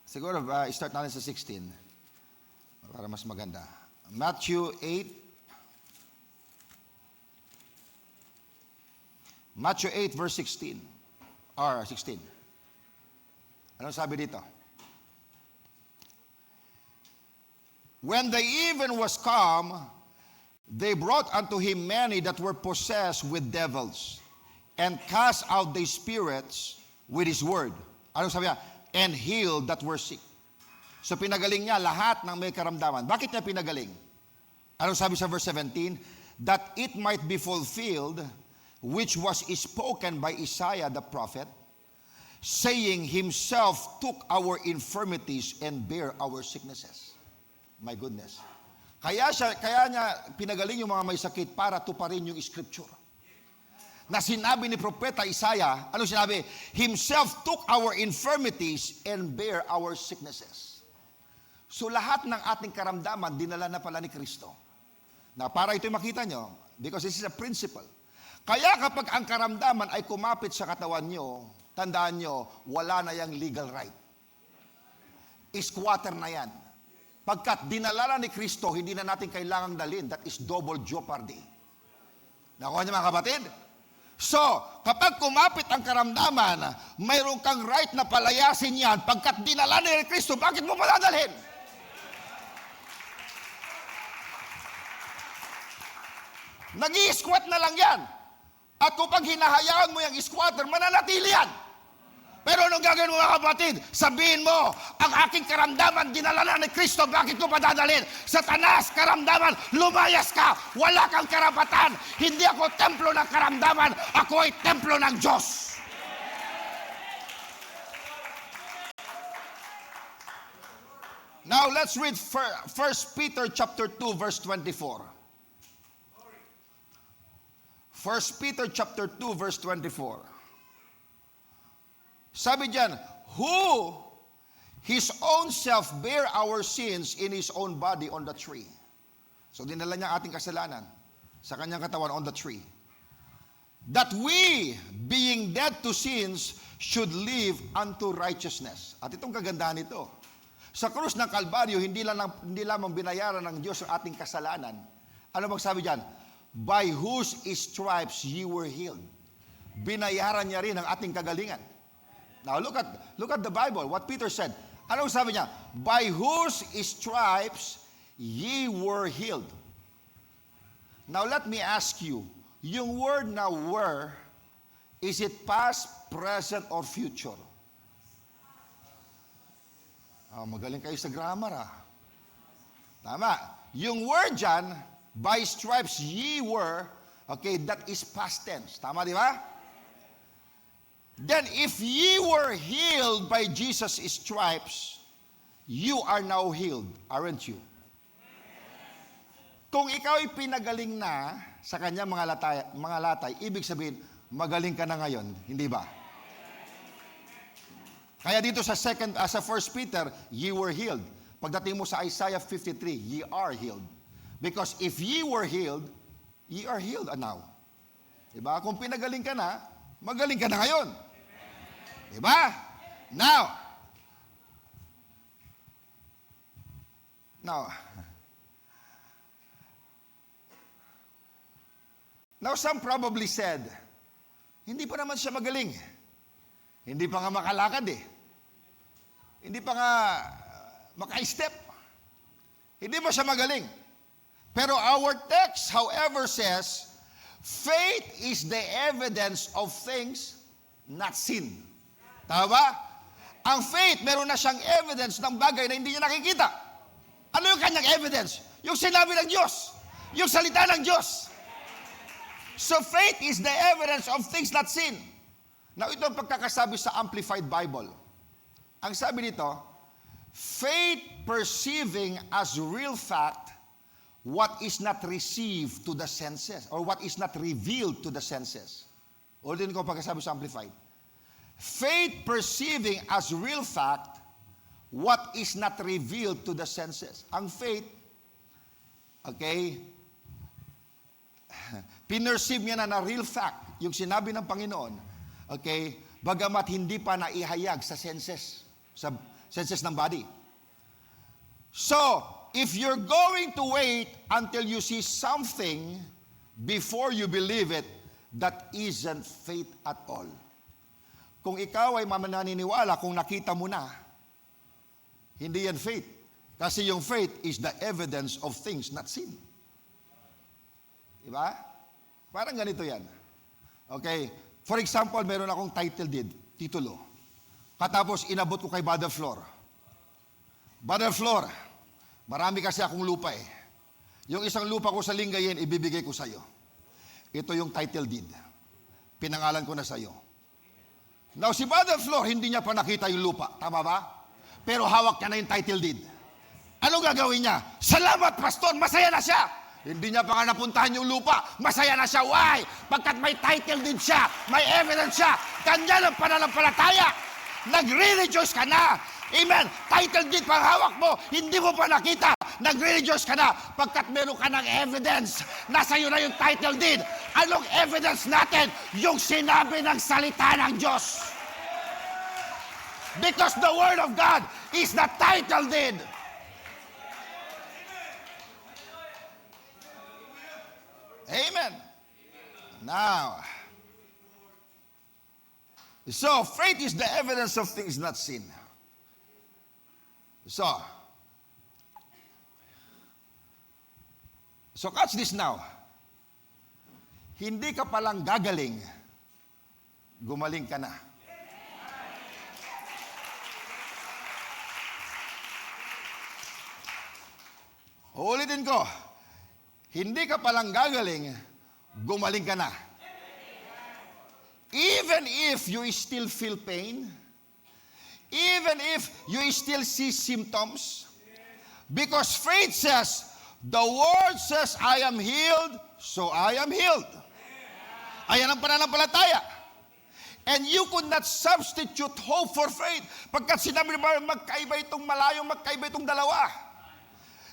Siguro start natin sa 16 para mas maganda. Matthew 8 verse 16 or 16. Ano sabi dito? When the even was come, they brought unto him many that were possessed with devils, and cast out the spirits with his word. Ano sabi niya? And healed that were sick. So pinagaling niya lahat ng may karamdaman. Bakit niya pinagaling? Ano sabi sa verse 17? That it might be fulfilled, which was spoken by Isaiah the prophet, saying, himself took our infirmities and bare our sicknesses. My goodness. Kaya niya pinagaling yung mga may sakit para tuparin yung scripture. Na sinabi ni Propeta Isaiah, ano sinabi? Himself took our infirmities and bare our sicknesses. So lahat ng ating karamdaman, dinala na pala ni Kristo. Na para ito'y makita nyo, because this is a principle. Kaya kapag ang karamdaman ay kumapit sa katawan nyo, tandaan nyo, wala na yung legal right. Squatter na yan. Pagkat dinala na ni Kristo, hindi na natin kailangang dalhin. That is double jeopardy. Nakuha niyo mga kapatid? So, kapag kumapit ang karamdaman, mayroon kang right na palayasin yan. Pagkat dinala ni Kristo, bakit mo padadalhin? Nag-i-squat na lang yan. At kapag hinahayaan mo yung squatter, mananatili yan. Pero anong gagawin mo mga kapatid? Sabihin mo, ang aking karamdaman, dinala na ni Kristo, bakit ko padadalhin? Satanas, karamdaman, lumayas ka. Wala kang karapatan. Hindi ako templo ng karamdaman, ako ay templo ng Diyos. Now let's read 1 Peter chapter 2 verse 24. 1 Peter chapter 2 verse 24. Sabi diyan, who his own self bear our sins in his own body on the tree. So dinala niya ating kasalanan sa kanyang katawan on the tree. That we, being dead to sins, should live unto righteousness. At itong kagandahan nito. Sa krus ng Kalbaryo, hindi lamang binayaran ng Diyos ang ating kasalanan. Ano magsabi diyan? By whose stripes ye were healed. Binayaran niya rin ang ating kagalingan. Now look at the Bible, what Peter said. Anong sabi niya? By whose stripes ye were healed. Now let me ask you, yung word na were, is it past, present, or future? Magaling kayo sa grammar Tama. Yung word dyan, by stripes ye were, okay, that is past tense. Tama, di ba? Then if ye were healed by Jesus' stripes, you are now healed, aren't you? Kung ikaw ay pinagaling na sa kanyang mga latay, ibig sabihin, magaling ka na ngayon, hindi ba? Kaya dito sa 1 Peter, ye were healed. Pagdating mo sa Isaiah 53, ye are healed. Because if ye were healed, ye are healed now. Diba? Kung pinagaling ka na, magaling ka na ngayon. Diba? Now some probably said, hindi pa naman siya magaling. Hindi pa nga makalakad Hindi pa nga maka-step. Hindi pa siya magaling. Pero our text, however, says, faith is the evidence of things not seen. Tama ba? Ang faith, meron na siyang evidence ng bagay na hindi niya nakikita. Ano yung kanyang evidence? Yung sinabi ng Diyos. Yung salita ng Diyos. So faith is the evidence of things not seen. Now, ito ang pagkakasabi sa Amplified Bible. Ang sabi nito, faith perceiving as real fact what is not received to the senses or what is not revealed to the senses. Ulitin ko pagkasabi sa Amplified. Faith perceiving as real fact what is not revealed to the senses. Ang faith, okay, pinerceive niya na real fact, yung sinabi ng Panginoon, okay, bagamat hindi pa naihayag sa senses ng body. So, if you're going to wait until you see something before you believe it, that isn't faith at all. Kung ikaw ay mananiniwala kung nakita mo na, hindi yan faith. Kasi yung faith is the evidence of things not seen. Diba? Parang ganito yan. Okay. For example, meron akong title deed, titulo. Katapos inabot ko kay Brother Flor. Brother Flor, marami kasi akong lupa Yung isang lupa ko sa Lingayen, ibibigay ko sa iyo. Ito yung title deed. Pinangalan ko na sa iyo. Now, si Brother Flor, hindi niya pa nakita yung lupa. Tama ba? Pero hawak niya na yung title deed. Anong gagawin niya? Salamat, Pastor! Masaya na siya! Hindi niya pa nga napuntahan yung lupa. Masaya na siya. Why? Pagkat may title deed siya. May evidence siya. Kanya ng pananampalataya. Nagre-rejoice ka na. Amen. Title deed pang hawak mo, hindi mo pa nakita. Nag-rejoice ka na pagkat meron ka ng evidence. Nasa iyo na yung title deed. Anong evidence natin? Yung sinabi ng salita ng Diyos. Because the Word of God is the title deed. Amen. Now, so faith is the evidence of things not seen. So catch this now. Hindi ka palang gagaling, gumaling ka na. Ulitin ko. Hindi ka palang gagaling, gumaling ka na. Even if you still feel pain, even if you still see symptoms, because faith says, the word says, I am healed, so I am healed. Ayan ang pananampalataya. And you could not substitute hope for faith. Pagkat sinabi ba, magkaiba itong malayo, magkaiba itong dalawa.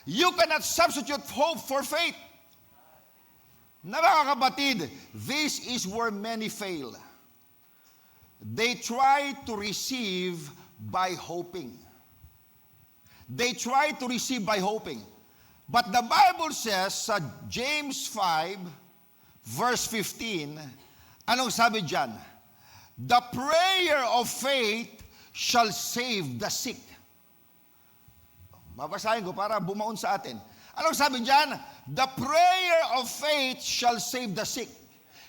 You cannot substitute hope for faith. Na mga kapatid, this is where many fail. They try to receive by hoping. They try to receive by hoping. But the Bible says sa James 5, verse 15, anong sabi dyan? The prayer of faith shall save the sick. Babasahin ko para bumaon sa atin. Anong sabi dyan? The prayer of faith shall save the sick.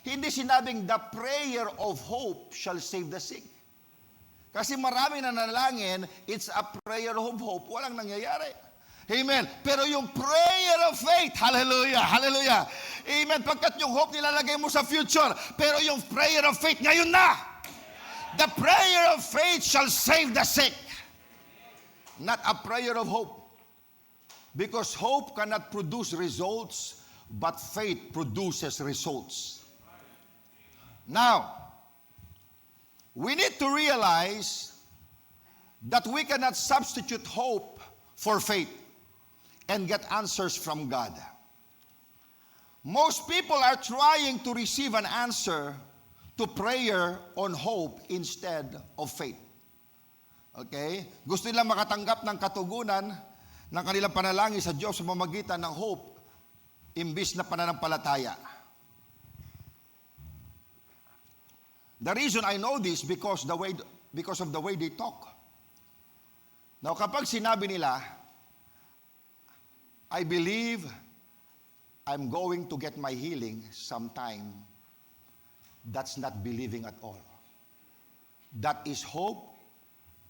Hindi sinabing the prayer of hope shall save the sick. Kasi maraming nanalangin, it's a prayer of hope. Walang nangyayari. Amen. Pero yung prayer of faith, hallelujah, hallelujah. Amen. Pagkat yung hope nilalagay mo sa future, pero yung prayer of faith ngayon na. The prayer of faith shall save the sick. Not a prayer of hope. Because hope cannot produce results, but faith produces results. Now, we need to realize that we cannot substitute hope for faith and get answers from God. Most people are trying to receive an answer to prayer on hope instead of faith. Okay? Gusto nila makatanggap ng katugunan ng kanilang panalangin sa Diyos sa pamamagitan ng hope imbis na pananampalataya. The reason I know this because of the way they talk. Now, kapag sinabi nila, I believe I'm going to get my healing sometime, that's not believing at all. That is hope,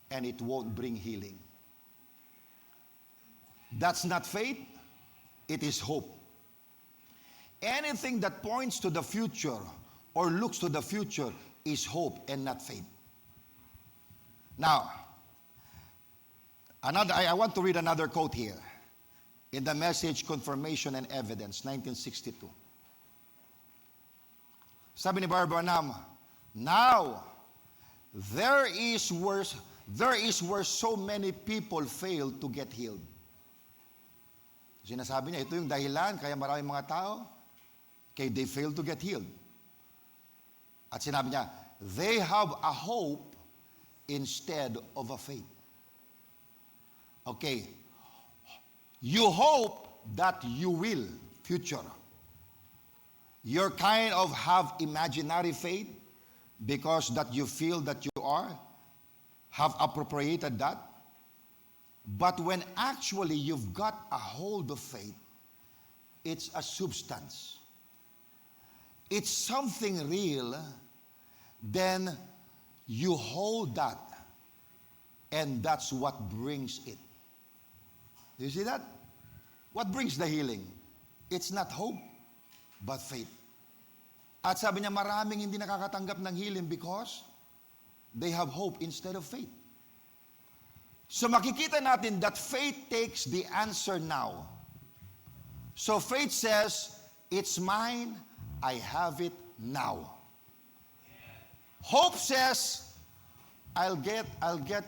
and it won't bring healing. That's not faith, it is hope. Anything that points to the future or looks to the future is hope and not faith. Now, I want to read another quote here in the Message, Confirmation and Evidence, 1962. Sabi ni Brother Branham, now, there is where so many people fail to get healed. Sinasabi niya, ito yung dahilan kaya maraming mga tao, kaya they fail to get healed. At sinabi niya, they have a hope instead of a faith. Okay. You hope that you will, future. You're kind of have imaginary faith because that you feel that you have appropriated that. But when actually you've got a hold of faith, it's a substance. It's something real, then you hold that, and that's what brings it. Do you see that? What brings the healing? It's not hope, but faith. At sabi niya, maraming hindi nakakatanggap ng healing because they have hope instead of faith. So makikita natin that faith takes the answer now. So faith says, it's mine, I have it now. Hope says, I'll get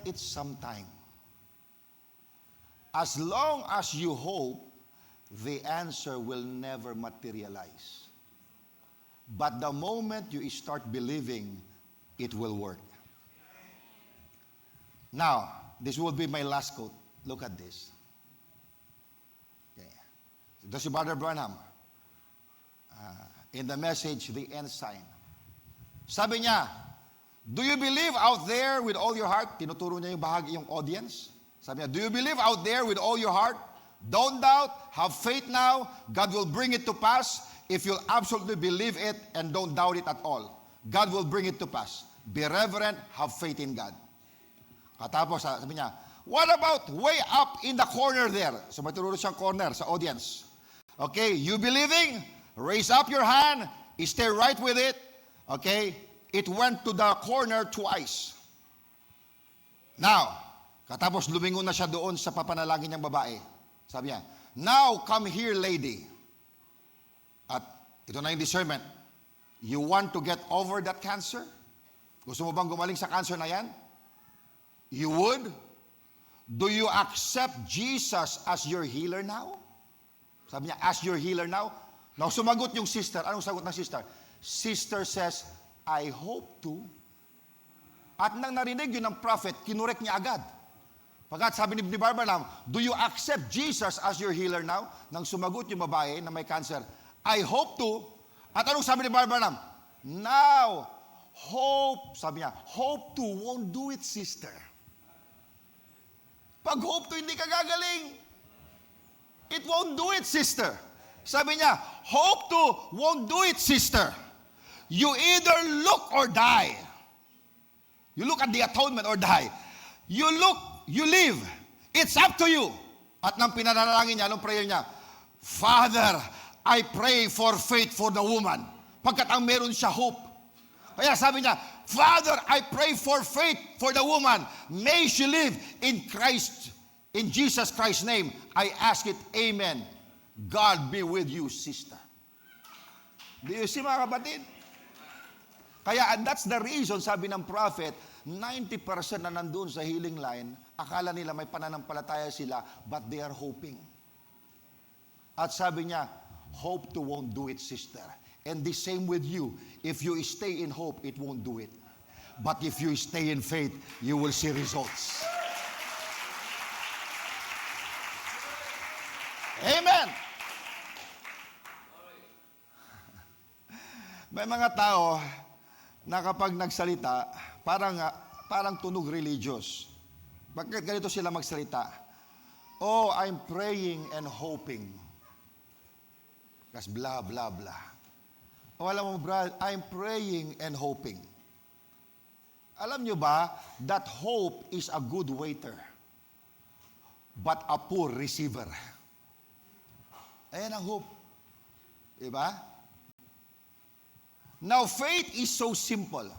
it sometime. as long as you hope, the answer will never materialize. But the moment you start believing, it will work. Now, this will be my last quote. Look at this. Okay. This is Brother Branham. In the message, The End Sign. Sabi niya, do you believe out there with all your heart? Tinuturo niya yung bahagi, yung audience. Sabi niya, do you believe out there with all your heart? Don't doubt, have faith now. God will bring it to pass if you'll absolutely believe it and don't doubt it at all. God will bring it to pass. Be reverent, have faith in God. Katapos, sabi niya, what about way up in the corner there? So may tinuro siyang corner sa audience. Okay, you believing? Raise up your hand. Stay right with it. Okay, it went to the corner twice. Now, katapos lumingon na siya doon sa papanalangin niyang babae. Sabi niya, now come here, lady. At ito na yung discernment. You want to get over that cancer? Gusto mo bang gumaling sa cancer na yan? You would? Do you accept Jesus as your healer now? Sabi niya, as your healer now? Now, sumagot yung sister. Anong sagot ng sister? Sister says, I hope to. At nang narinig yun ng prophet, kinurek niya agad. Pagkat sabi ni Barbara, do you accept Jesus as your healer now? Nang sumagot yung babae na may cancer, I hope to. At anong sabi ni Barbara? Now, hope, sabi niya, hope to won't do it, sister. Pag hope to hindi ka gagaling, it won't do it, sister. Sabi niya, hope to won't do it, sister. You either look or die. You look at the atonement or die. You look, you live. It's up to you. At nang pinanalangin niya, anong prayer niya? Father, I pray for faith for the woman. Pagkat ang meron siya hope. Kaya sabi niya, Father, I pray for faith for the woman. May she live in Christ, in Jesus Christ's name. I ask it, amen. God be with you, sister. Do you see, mga kapatid? Kaya, and that's the reason, sabi ng prophet, 90% na nandun sa healing line, akala nila may pananampalataya sila, but they are hoping. At sabi niya, hope to won't do it, sister. And the same with you. If you stay in hope, it won't do it. But if you stay in faith, you will see results. Amen! May mga tao na kapag nagsalita, parang tunog religious. Bakit ganito sila magsalita? Oh, I'm praying and hoping. Kasi blah, blah, blah. O alam mo, brad, I'm praying and hoping. Alam nyo ba that hope is a good waiter, but a poor receiver? Ayan ang hope. Diba? Now, faith is so simple.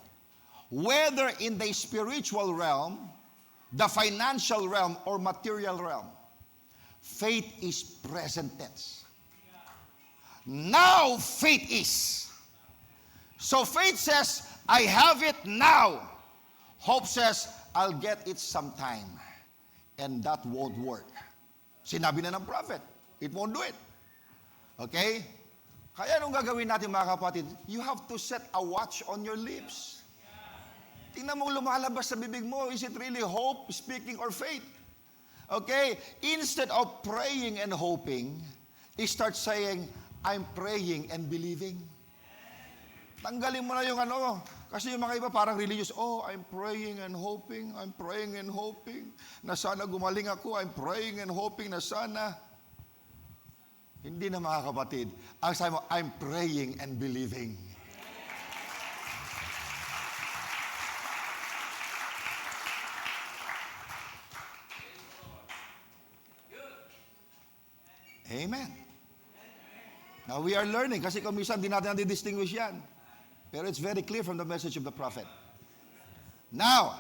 Whether in the spiritual realm, the financial realm, or material realm, faith is present tense. Now, faith is. So faith says, I have it now. Hope says, I'll get it sometime. And that won't work. Sinabi na ng prophet, it won't do it. Okay? Kaya anong gagawin natin, mga kapatid? You have to set a watch on your lips. Tingnan mo lumalabas sa bibig mo. Is it really hope, speaking, or faith? Okay? Instead of praying and hoping, start saying, I'm praying and believing. Tanggalin mo na yung ano. Kasi yung mga iba parang religious. Oh, I'm praying and hoping. I'm praying and hoping. Na sana gumaling ako. I'm praying and hoping na sana. Hindi na, mga kapatid. Ang sabi mo, I'm praying and believing. Amen. Now we are learning kasi kung minsan di natin distinguish yan. Pero it's very clear from the message of the prophet. Now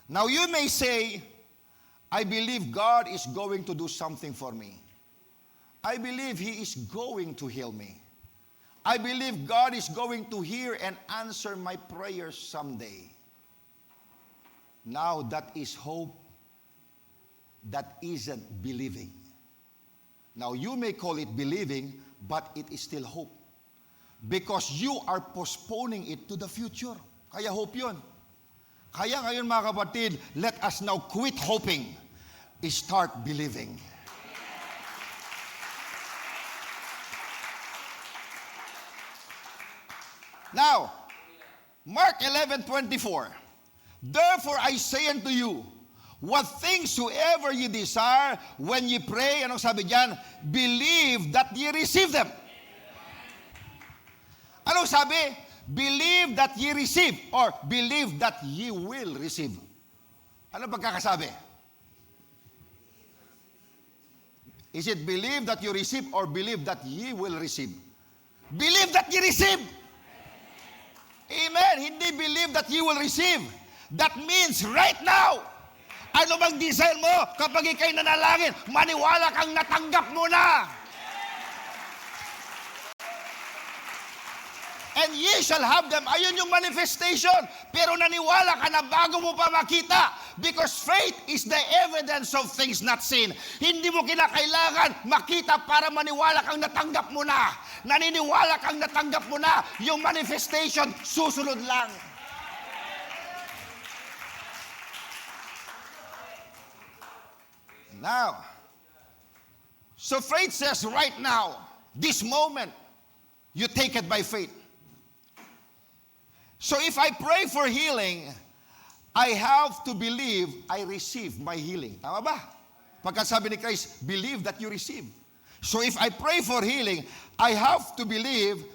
you may say, I believe God is going to do something for me. I believe He is going to heal me. I believe God is going to hear and answer my prayers someday. Now, that is hope that isn't believing. Now, you may call it believing, but it is still hope. Because you are postponing it to the future. Kaya hope yun. Kaya ngayon mga kapatid, let us now quit hoping. Start believing. Now, Mark 11:24. Therefore I say unto you, what things soever ye desire, when ye pray, anong sabi diyan? Believe that ye receive them. Anong sabi? Believe that ye receive, or believe that ye will receive. Ano pagkakasabi? Is it believe that you receive or believe that ye will receive? Believe that ye receive. Amen. Hindi believe that you will receive. That means right now. Ano bang desire mo kapag ikay nanalangin? Maniwala kang natanggap mo na. And ye shall have them. Ayun yung manifestation. Pero naniwala ka na bago mo pa makita. Because faith is the evidence of things not seen. Hindi mo kinakailangan makita para maniwala kang natanggap mo na. Naniniwala kang natanggap mo na. Yung manifestation, susunod lang. Now, so faith says right now, this moment, you take it by faith. So if I pray for healing, I have to believe I receive my healing. Tama ba? Pagka sabi ni Christ, believe that you receive. So if I pray for healing, I have to believe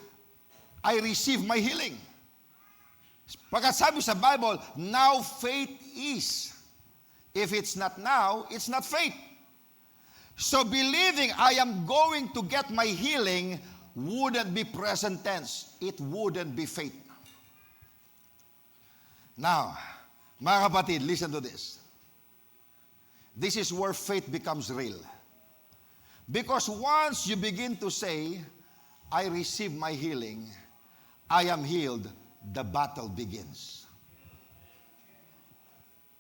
I receive my healing. Pagka sabi sa Bible, now faith is. If it's not now, it's not faith. So believing I am going to get my healing wouldn't be present tense. It wouldn't be faith. Now, mga kapatid, listen to this. This is where faith becomes real. Because once you begin to say, I receive my healing, I am healed, the battle begins.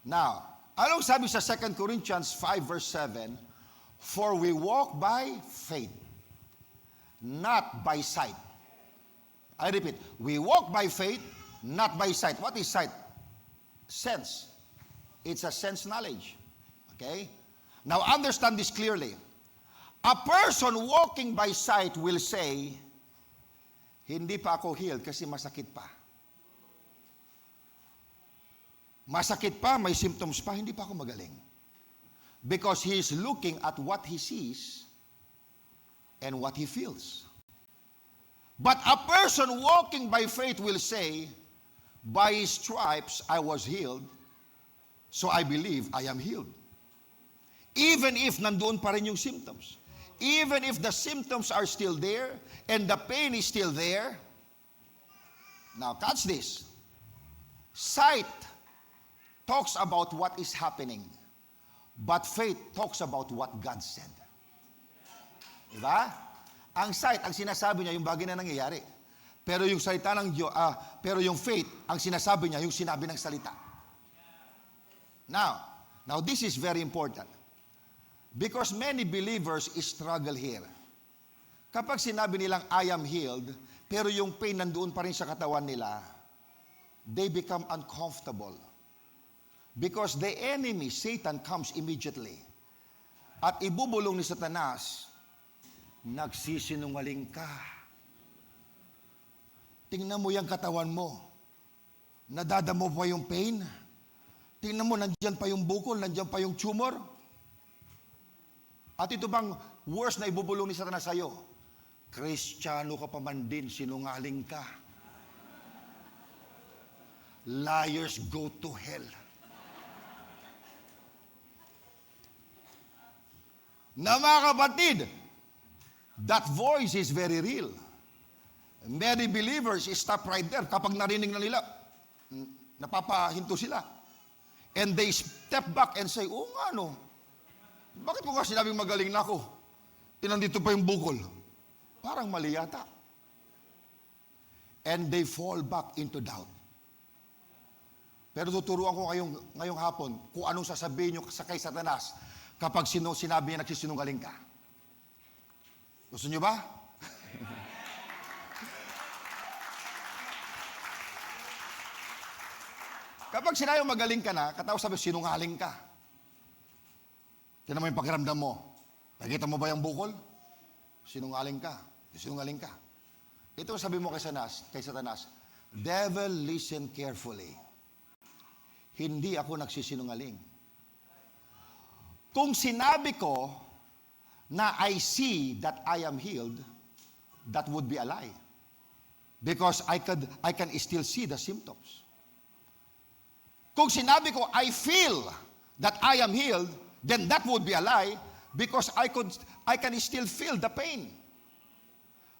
Now, anong sabi sa 2 Corinthians 5 verse 7? For we walk by faith, not by sight. I repeat, we walk by faith, not by sight. What is sight? Sense. It's a sense knowledge. Okay? Now understand this clearly. A person walking by sight will say, hindi pa ako healed kasi masakit pa. Masakit pa, may symptoms pa, hindi pa ako magaling. Because he is looking at what he sees and what he feels. But a person walking by faith will say, by his stripes I was healed, so I believe I am healed. Even if nandoon pa rin yung symptoms. Even if the symptoms are still there and the pain is still there. Now catch this. Sight talks about what is happening, but faith talks about what God said. Diba? Ang sight, ang sinasabi niya yung bagay na nangyayari. Pero yung salita ng Diyos, pero yung faith, ang sinasabi niya, yung sinabi ng salita. Now this is very important. Because many believers struggle here. Kapag sinabi nilang, I am healed, pero yung pain nandoon pa rin sa katawan nila, they become uncomfortable. Because the enemy, Satan, comes immediately. At ibubulong ni Satanas, nagsisinungaling ka. Tingnan mo yung katawan mo. Nadadamo pa yung pain. Tingnan mo, nandyan pa yung bukol, nandyan pa yung tumor. At ito bang worse na ibubulong ni Satanas sa'yo? Kristiyano ka pa man din, sinungaling ka. Liars go to hell. Na mga kapatid, that voice is very real. Many believers stop right there. Kapag narinig na nila, napapahinto sila. And they step back and say, oo nga no, bakit mo nga sinabing magaling na ako? Nandito pa yung bukol. Parang mali yata. And they fall back into doubt. Pero tuturuan ko ngayong hapon kung anong sasabihin nyo sa kay Satanas kapag sinabi niya nagsisinungaling ka. Gusto nyo ba? Kapag sinabi magaling ka na, katapos sabi, sinungaling ka. Tinan mo yung pakiramdam mo. Nakita mo ba yung bukol? Sinungaling ka. Sinungaling ka. Ito sabi mo kay Satanas, Devil, listen carefully. Hindi ako nagsisinungaling. Kung sinabi ko na I see that I am healed, that would be a lie. Because I can still see the symptoms. Kung sinabi ko, I feel that I am healed, then that would be a lie because I can still feel the pain.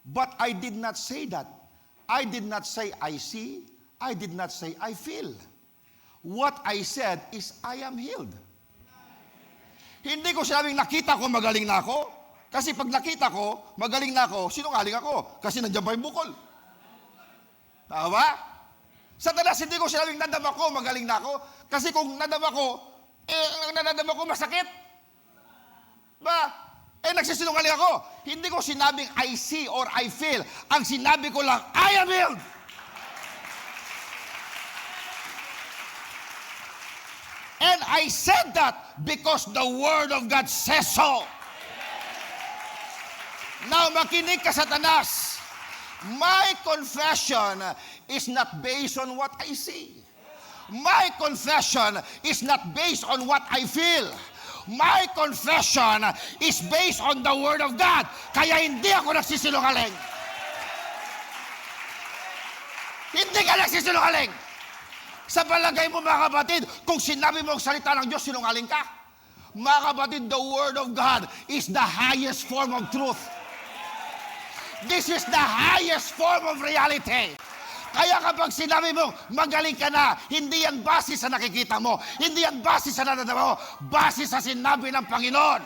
But I did not say that. I did not say I see. I did not say I feel. What I said is I am healed. Hindi ko sinabing nakita ko magaling na ako. Kasi pag nakita ko magaling na ako, sinungaling ako. Kasi nandiyan pa yung bukol. Tama ba? Satanas, hindi ko sinabing nadama ko, magaling na ako. Kasi kung nadama ko, ang nadama ko masakit. Ba? Nagsisinungaling ako. Hindi ko sinabing I see or I feel. Ang sinabi ko lang, I am healed. And I said that because the Word of God says so. Now, makinig ka, Satanas. My confession is not based on what I see. My confession is not based on what I feel. My confession is based on the Word of God. Kaya hindi ako nagsisinungaling. Hindi ka nagsisinungaling. Sa palagay mo, mga kapatid, kung sinabi mo ang salita ng Diyos, sinungaling ka. Mga kapatid, the Word of God is the highest form of truth. This is the highest form of reality. Kaya kapag sinabi mo, magaling ka na, hindi yan base sa nakikita mo, hindi yan base sa nadadama mo, base sa sinabi ng Panginoon.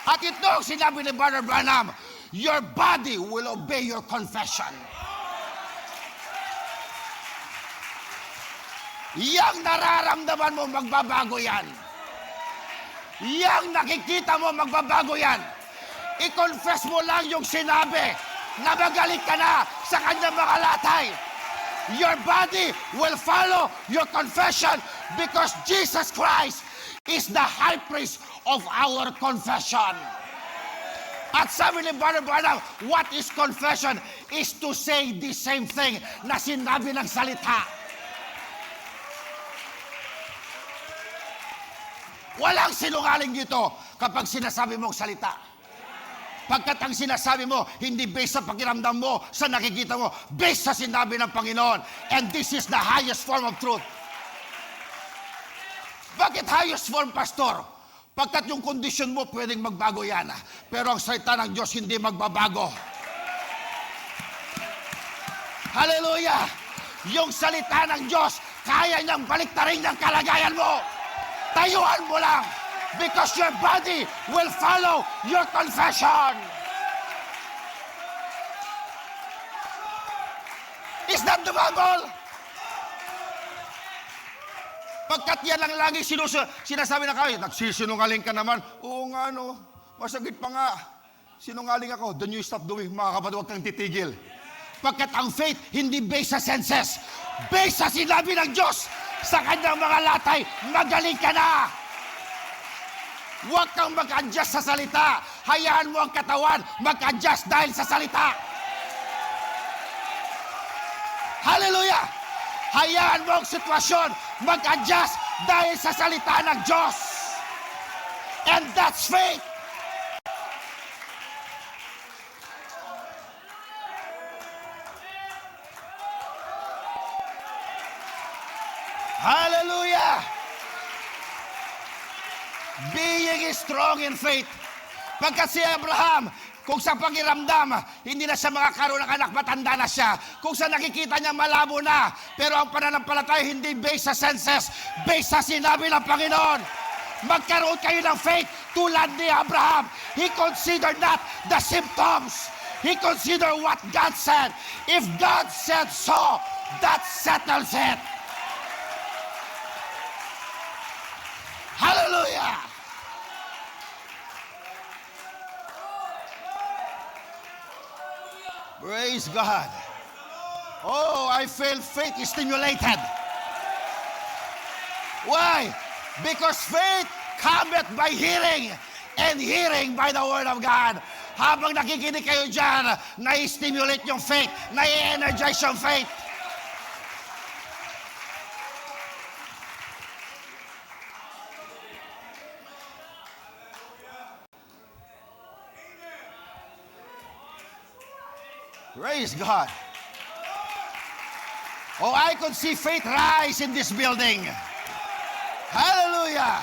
At ito ang sinabi ni Brother Branham, your body will obey your confession. Yang nararamdaman mo, magbabago yan. Yang nakikita mo, magbabago yan. I-confess mo lang yung sinabi na magaling ka na sa kanyang mga latay. Your body will follow your confession because Jesus Christ is the high priest of our confession. At sabi ni Brother Branham, what is confession? Is to say the same thing na sinabi ng salita. Walang sinungaling dito kapag sinasabi mong salita. Pagkat ang sinasabi mo, hindi based sa pakiramdam mo, sa nakikita mo, based sa sinabi ng Panginoon. And this is the highest form of truth. Bakit highest form, Pastor? Pagkat yung kondisyon mo, pwedeng magbago yan. Pero ang salita ng Diyos, hindi magbabago. Hallelujah! Yung salita ng Diyos, kaya niyang baliktarin ang kalagayan mo. Tayuan mo lang. Because your body will follow your confession. Is that the Bible? Pagkat yan lang lagi sinasabi na kayo, nagsisinungaling ka naman. Oo nga, no. Masagit pa nga. Sinungaling ako. Then you stop doing, mga kapatid, huwag kang titigil. Pagkat ang faith, hindi based sa senses. Based sa sinabi ng Diyos. Sa kanyang mga latay, magaling ka na. Huwag kang mag-adjust sa salita. Hayaan mo ang katawan mag-adjust dahil sa salita. Hallelujah! Hayaan mo ang sitwasyon mag-adjust dahil sa salita ng Diyos. And that's faith. Hallelujah! Being strong in faith. Pagkat si Abraham, kung sa pakiramdam, hindi na siya makakaroon ng anak, matanda na siya. Kung sa nakikita niya, malabo na. Pero ang pananampalataya, hindi based sa senses, based sa sinabi ng Panginoon. Magkaroon kayo ng faith tulad ni Abraham. He considered not the symptoms. He considered what God said. If God said so, that settles it. Hallelujah. Praise God. Oh, I feel faith is stimulated. Why? Because faith cometh by hearing, and hearing by the Word of God. Habang nakikinig kayo dyan, na-stimulate yung faith, na-energize yung faith. Praise God. Oh, I could see faith rise in this building. Hallelujah.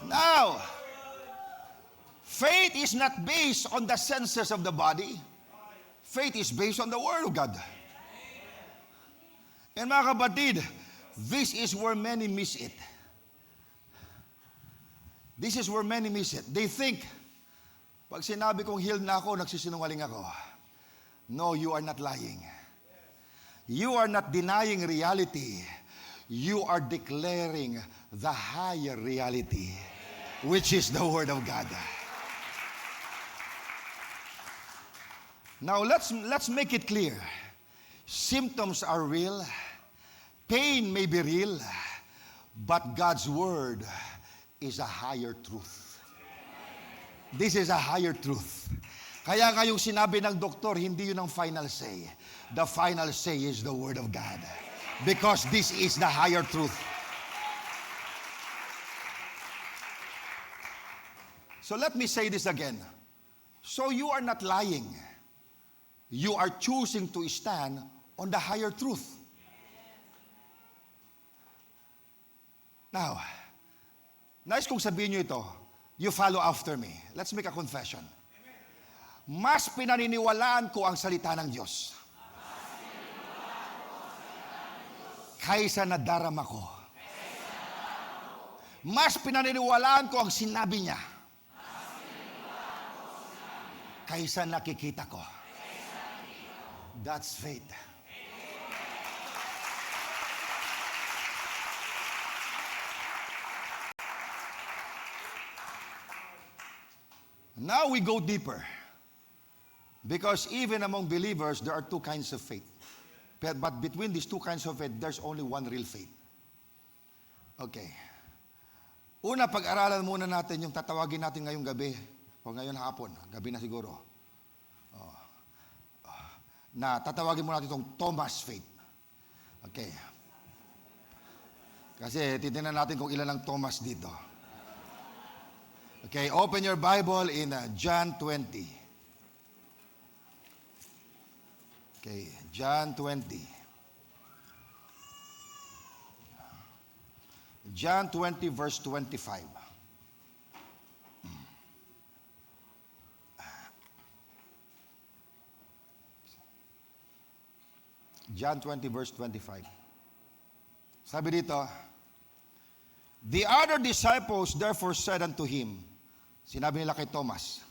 Now, faith is not based on the senses of the body. Faith is based on the Word of God. And mga kapatid, this is where many miss it. This is where many miss it. They think, pag sinabi kong healed na ako, nagsisinungaling ako. No, you are not lying. You are not denying reality. You are declaring the higher reality, which is the Word of God. Now, let's make it clear. Symptoms are real. Pain may be real. But God's Word is a higher truth. This is a higher truth. Kaya nga yung sinabi ng doktor, hindi yun ang final say. The final say is the Word of God. Because this is the higher truth. So let me say this again. So you are not lying. You are choosing to stand on the higher truth. Now, nais kong sabihin nyo ito. You follow after me. Let's make a confession. Mas pinaniniwalaan ko ang salita ng Diyos kaysa nadarama ko. Mas pinaniniwalaan ko ang sinabi niya kaysa nakikita ko. That's faith. Now we go deeper. Because even among believers, there are two kinds of faith. But between these two kinds of faith, there's only one real faith. Okay. Una, pag-aralan muna natin yung tatawagin natin ngayong gabi, o ngayon hapon, gabi na siguro. Na tatawagin muna natin itong Thomas faith. Okay. Kasi titingnan natin kung ilan ang Thomas dito. Okay, open your Bible in John 20. Okay, John 20. John 20 verse 25. John 20 verse 25. Sabi dito, the other disciples therefore said unto him, sinabi nila kay Thomas,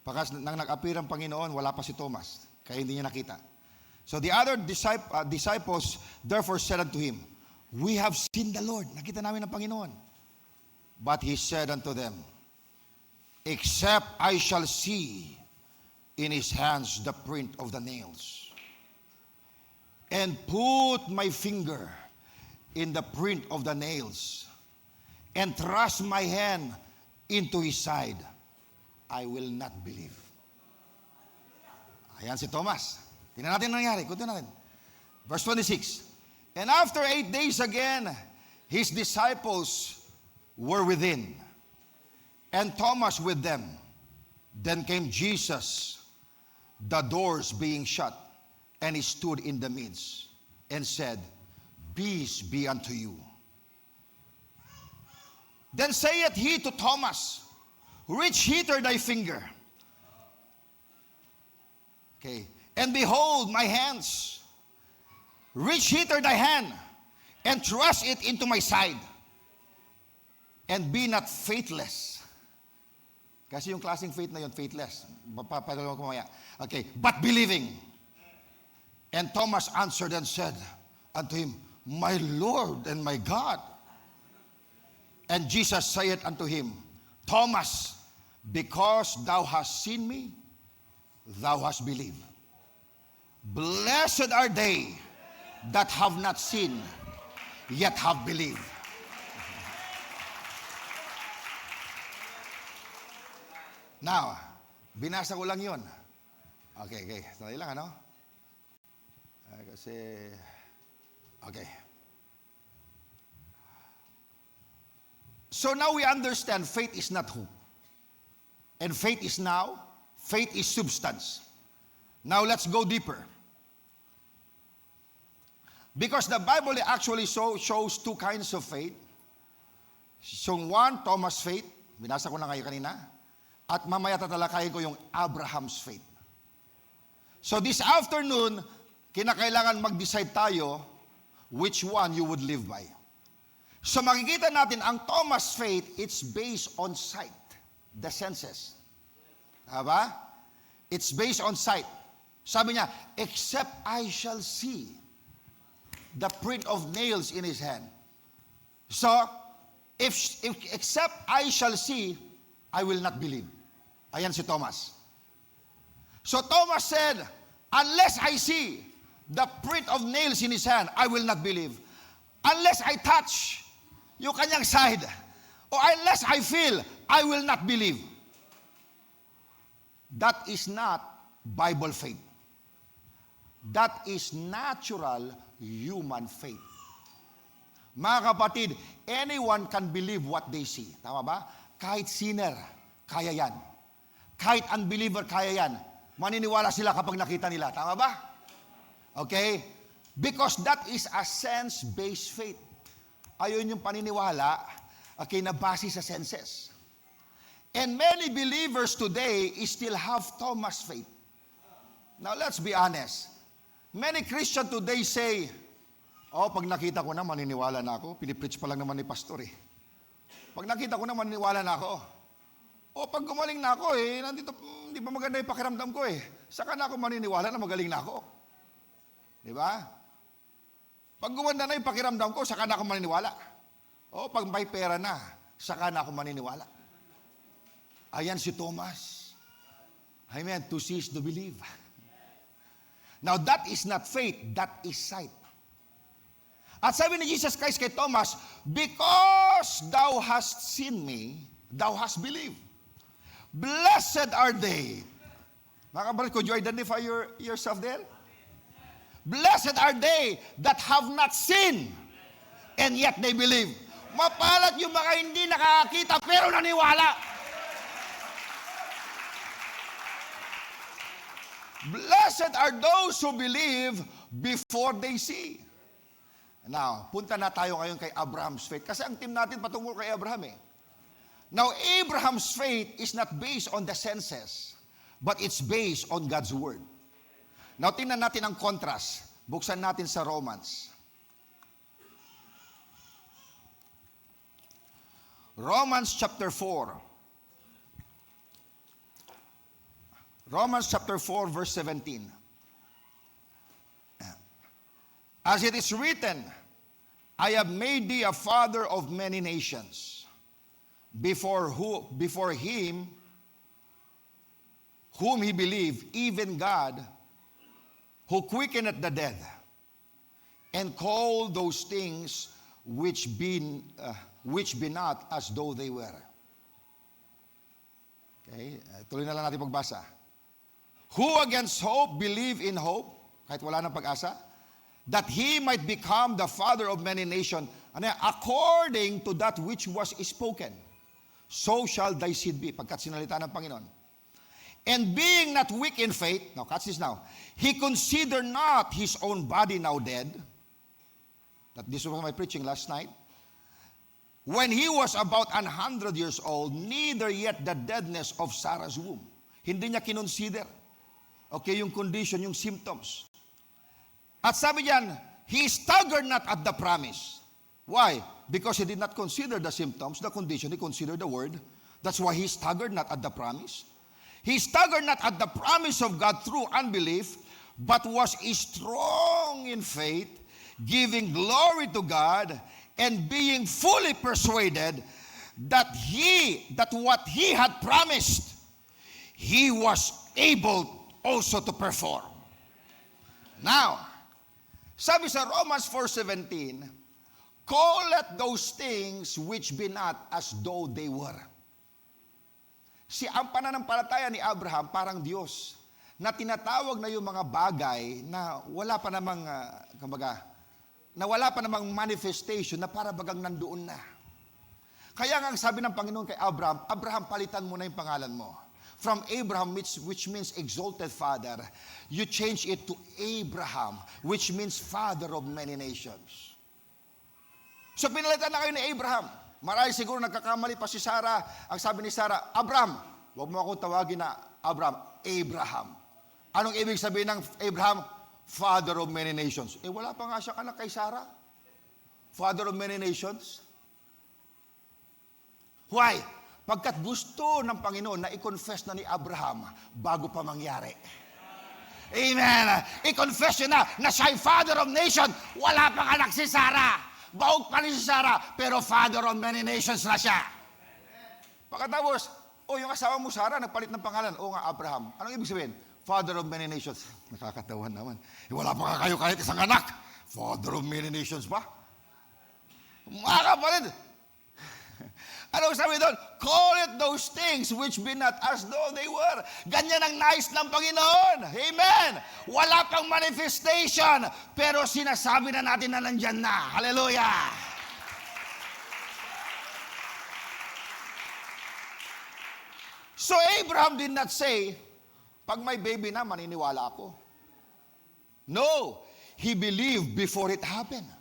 pagkas nang nag-appear ang Panginoon, wala pa si Thomas, kaya hindi niya nakita. So the other disciples therefore said unto him, we have seen the Lord. Nakita namin ang Panginoon. But he said unto them, except I shall see in his hands the print of the nails, and put my finger in the print of the nails, and thrust my hand into his side, I will not believe. Ayan si Thomas. Tingnan natin ang nangyari. Kunti natin. Verse 26. And after 8 days again, his disciples were within, and Thomas with them. Then came Jesus, the doors being shut, and he stood in the midst, and said, peace be unto you. Then saith he to Thomas, reach hither thy finger. Okay. And behold my hands. Reach hither thy hand, and thrust it into my side. And be not faithless. Kasi yung klaseng faith na yun, faithless. Papagalaw ko mamaya. Okay, but believing. And Thomas answered and said unto him, My Lord and my God. And Jesus said unto him, Thomas, because thou hast seen me, thou hast believed. Blessed are they that have not seen, yet have believed. Now, binasa ko lang yun. Okay. Sandali lang, ano? Kasi, okay. So now we understand faith is not hope. And faith is substance. Now let's go deeper. Because the Bible actually shows two kinds of faith. So one, Thomas' faith. Binasa ko na kayo kanina. At mamaya tatalakayin ko yung Abraham's faith. So this afternoon, kinakailangan mag-decide tayo which one you would live by. So makikita natin, ang Thomas' faith, it's based on sight. The senses. Diba? It's based on sight. Sabi niya, except I shall see the print of nails in his hand. So, if except I shall see, I will not believe. Ayan si Thomas. So Thomas said, unless I see the print of nails in his hand, I will not believe. Unless I touch yung kanyang side, or unless I feel, I will not believe. That is not Bible faith. That is natural human faith. Mga kapatid, anyone can believe what they see. Tama ba? Kahit sinner, kaya yan. Kahit unbeliever, kaya yan. Maniniwala sila kapag nakita nila. Tama ba? Okay? Because that is a sense-based faith. Ayun yung paniniwala, okay, na base sa senses. And many believers today still have Thomas faith. Now let's be honest. Many Christians today say, pag nakita ko na, maniniwala na ako. Pinipreach pa lang naman ni pastor eh. Pag nakita ko na, maniniwala na ako. Pag gumaling na ako nandito, hindi pa maganda yung pakiramdam ko eh. Saka na ako maniniwala na magaling na ako. Di ba? Pag gumanda na yung pakiramdam ko, saka na ako maniniwala. Pag may pera na, saka na ako maniniwala. Ayan si Thomas. Amen. To see is to believe. Now that is not faith, that is sight. At sabi ni Jesus Christ kay Thomas, because thou hast seen me, thou hast believed. Blessed are they. Mga kabalit, could you identify yourself there? Blessed are they that have not seen, and yet they believe. Mapalad yung mga hindi nakakita pero naniwala. Blessed are those who believe before they see. Now, punta na tayo ngayon kay Abraham's faith. Kasi ang team natin patungo kay Abraham eh. Now, Abraham's faith is not based on the senses, but it's based on God's Word. Now, tingnan natin ang contrast. Buksan natin sa Romans. Romans chapter 4. Romans chapter 4, verse 17. As it is written, I have made thee a father of many nations, before him whom he believed, even God, who quickeneth the dead, and called those things which be not as though they were. Okay, tuloy na lang natin pagbasa. Who against hope believe in hope, kahit wala ng pag-asa, that he might become the father of many nations, according to that which was spoken. So shall thy seed be, pagkat sinalita ng Panginoon. And being not weak in faith, now catch this now, he considered not his own body now dead. That this was my preaching last night. When he was about 100 years old, neither yet the deadness of Sarah's womb. Hindi niya kinonsider. Okay, yung condition, yung symptoms. At sabi niyan, he staggered not at the promise. Why? because he did not consider the symptoms, the condition, he considered the word. That's why he staggered not at the promise. He staggered not at the promise of God through unbelief, but was strong in faith, giving glory to God, and being fully persuaded that what he had promised, he was able also to perform. Now, sabi sa Romans 4:17, call at those things which be not as though they were. Ang pananampalataya ni Abraham parang Diyos na tinatawag na yung mga bagay na wala pa namang, na wala pa namang manifestation na para bagang nandoon na. Kaya nga ang sabi ng Panginoon kay Abraham, Abraham, palitan mo na yung pangalan mo. From Abraham, which means exalted father, you change it to Abraham, which means father of many nations. So pinalitan na kayo ni Abraham. Marahil siguro nagkakamali pa si Sarah. Ang sabi ni Sarah, Abraham, huwag mo akong tawagin na Abraham, Abraham. Anong ibig sabihin ng Abraham? Father of many nations. Wala pa nga siyang anak kay Sarah. Father of many nations. Why? Pagkat gusto ng Panginoon na i-confess na ni Abraham bago pa mangyari. Amen. I-confess niya na siya ay father of nation. Wala pang anak si Sarah. Baog pa rin si Sarah, pero father of many nations na siya. Pagkatapos, yung asawa mo Sarah, nagpalit ng pangalan. Nga, Abraham. Anong ibig sabihin? Father of many nations. Nakakatawa naman. Wala pa kayo kahit isang anak. Father of many nations ba? Mga kapatid. Anong sabi doon? Call it those things which be not as though they were. Ganyan ang nais ng Panginoon. Amen. Wala pang manifestation, pero sinasabi na natin na nandyan na. Hallelujah. So Abraham did not say, pag may baby na, maniniwala ako. No. He believed before it happened.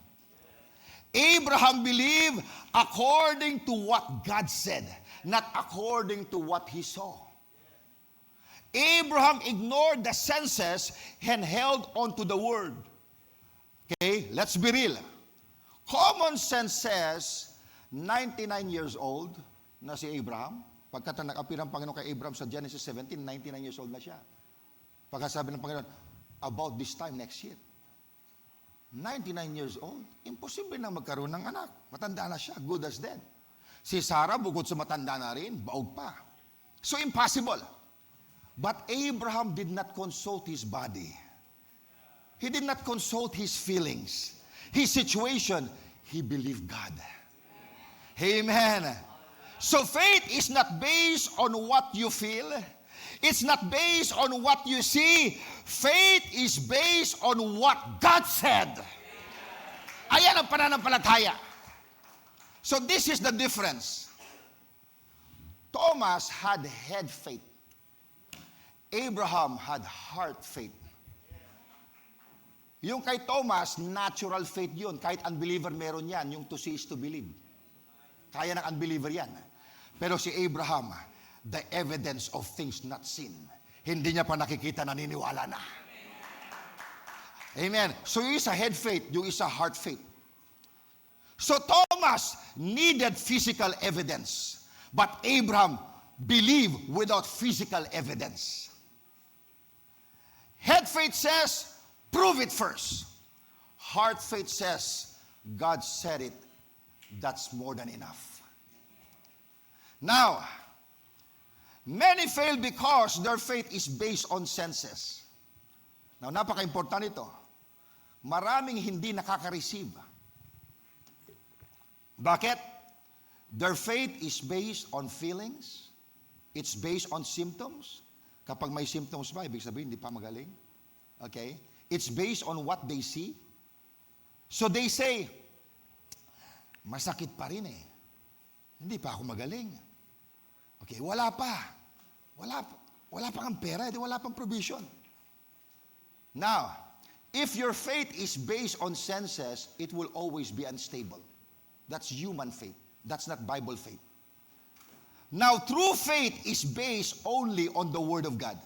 Abraham believed according to what God said, not according to what he saw. Abraham ignored the senses and held on to the word. Okay, let's be real. Common sense says, 99 years old na si Abraham. Pagkat nag-appear ang Panginoon kay Abraham sa Genesis 17, 99 years old na siya. Pagkasabi ng Panginoon, about this time next year. 99 years old, imposible na magkaroon ng anak. Matanda na siya, good as dead. Si Sarah, bukod sa matanda na rin, baog pa. So impossible. But Abraham did not consult his body. He did not consult his feelings. His situation, he believed God. Amen. So faith is not based on what you feel. It's not based on what you see. Faith is based on what God said. Ayan ang pananampalataya. So this is the difference. Thomas had head faith. Abraham had heart faith. Yung kay Thomas, natural faith yun. Kahit unbeliever meron yan. Yung to see is to believe. Kaya ng unbeliever yan. Pero si Abraham, the evidence of things not seen. Hindi niya pa nakikita, naniniwala na. Amen. So yung isa head faith, yung isa heart faith. So Thomas needed physical evidence, but Abraham believed without physical evidence. Head faith says, prove it first. Heart faith says, God said it, that's more than enough. Now, many fail because their faith is based on senses. Now, napaka-important ito. Maraming hindi nakaka-receive. Bakit? Their faith is based on feelings. It's based on symptoms. Kapag may symptoms ba, ibig sabihin, hindi pa magaling. Okay? It's based on what they see. So they say, masakit pa rin eh. Hindi pa ako magaling. Okay, wala pa. Wala pa kang pera, wala pang provision. Now, if your faith is based on senses, it will always be unstable. That's human faith. That's not Bible faith. Now, true faith is based only on the Word of God.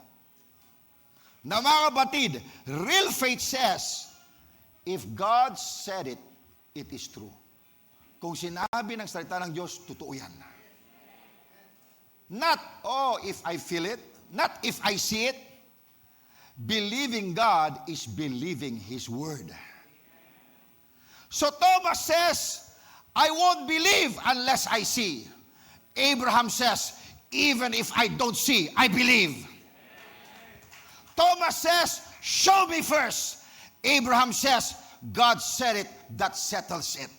Now, mga kapatid, real faith says, if God said it, it is true. Kung sinabi ng salita ng Diyos, totoo yan. Not, if I feel it. Not if I see it. Believing God is believing His Word. So Thomas says, I won't believe unless I see. Abraham says, even if I don't see, I believe. Thomas says, show me first. Abraham says, God said it, that settles it.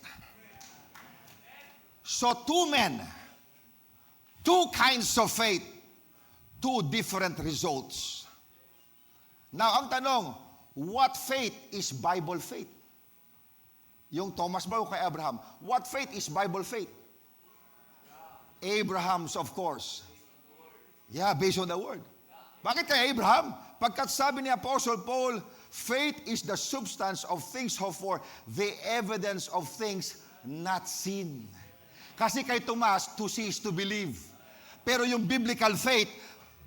So two men, two kinds of faith, two different results. Now, ang tanong, what faith is Bible faith? Yung Thomas ba o kay Abraham? What faith is Bible faith? Abraham's, of course. Yeah, based on the Word. Bakit kay Abraham? Pagkat sabi ni Apostle Paul, faith is the substance of things hoped for, the evidence of things not seen. Kasi kay Tomas, to see is to believe. Pero yung biblical faith,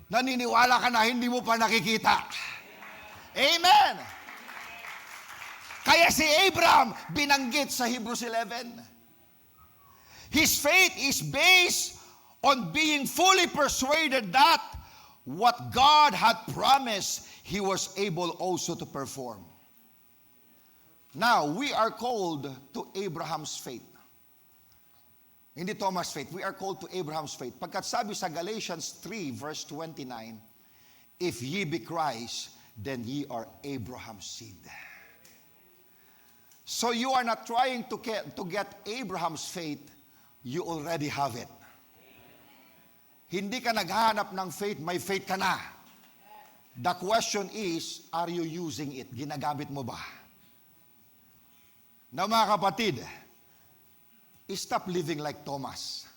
naniniwala ka na hindi mo pa nakikita. Amen! Kaya si Abraham, binanggit sa Hebrews 11. His faith is based on being fully persuaded that what God had promised, He was able also to perform. Now, we are called to Abraham's faith. Hindi Thomas' faith. We are called to Abraham's faith. Pagkat sabi sa Galatians 3 verse 29, if ye be Christ, then ye are Abraham's seed. So you are not trying to get Abraham's faith, you already have it. Hindi ka naghahanap ng faith, may faith ka na. The question is, are you using it? Ginagamit mo ba? Now mga kapatid, stop living like Thomas.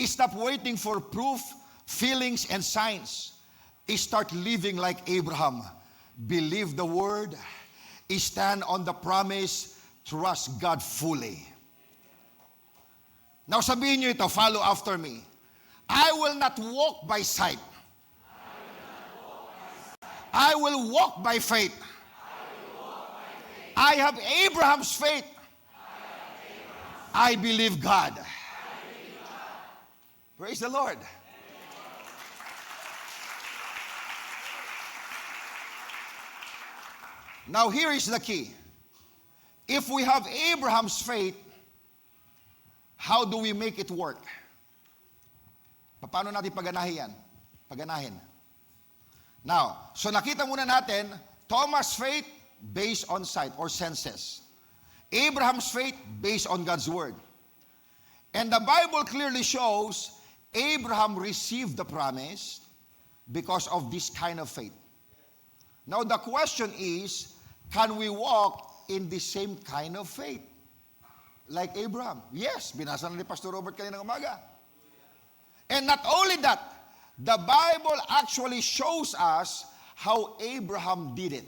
Stop waiting for proof, feelings, and signs. Start living like Abraham. Believe the word. Stand on the promise. Trust God fully. Now sabihin nyo ito, follow after me. I will not walk by sight. I will walk by faith. I have Abraham's faith. I believe God. Praise the Lord. Now here is the key. If we have Abraham's faith, how do we make it work? Paano natin paganahin yan? Paganahin. Now, so nakita muna natin, Thomas' faith based on sight or senses. Abraham's faith based on God's word. And the Bible clearly shows Abraham received the promise because of this kind of faith. Now the question is, can we walk in the same kind of faith? Like Abraham. Yes, binasa na ni Pastor Robert kanina ng umaga. And not only that, the Bible actually shows us how Abraham did it.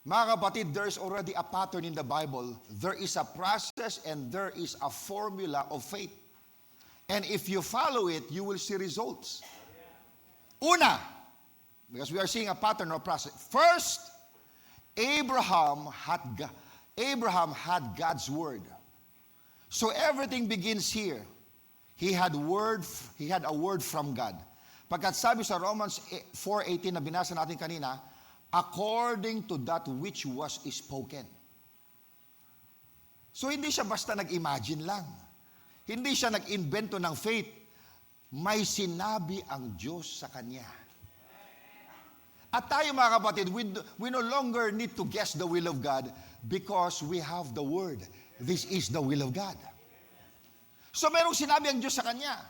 Mga kapatid, there is already a pattern in the Bible. There is a process and there is a formula of faith. And if you follow it, you will see results. Una, because we are seeing a pattern or process. First, Abraham had God's word. So everything begins here. He had a word from God. Pagkat sabi sa Romans 4:18 na binasa natin kanina, according to that which was spoken. So hindi siya basta nag-imagine lang. Hindi siya nag-invento ng faith. May sinabi ang Diyos sa kanya. At tayo mga kapatid, we no longer need to guess the will of God because we have the word. This is the will of God. So merong sinabi ang Diyos sa kanya.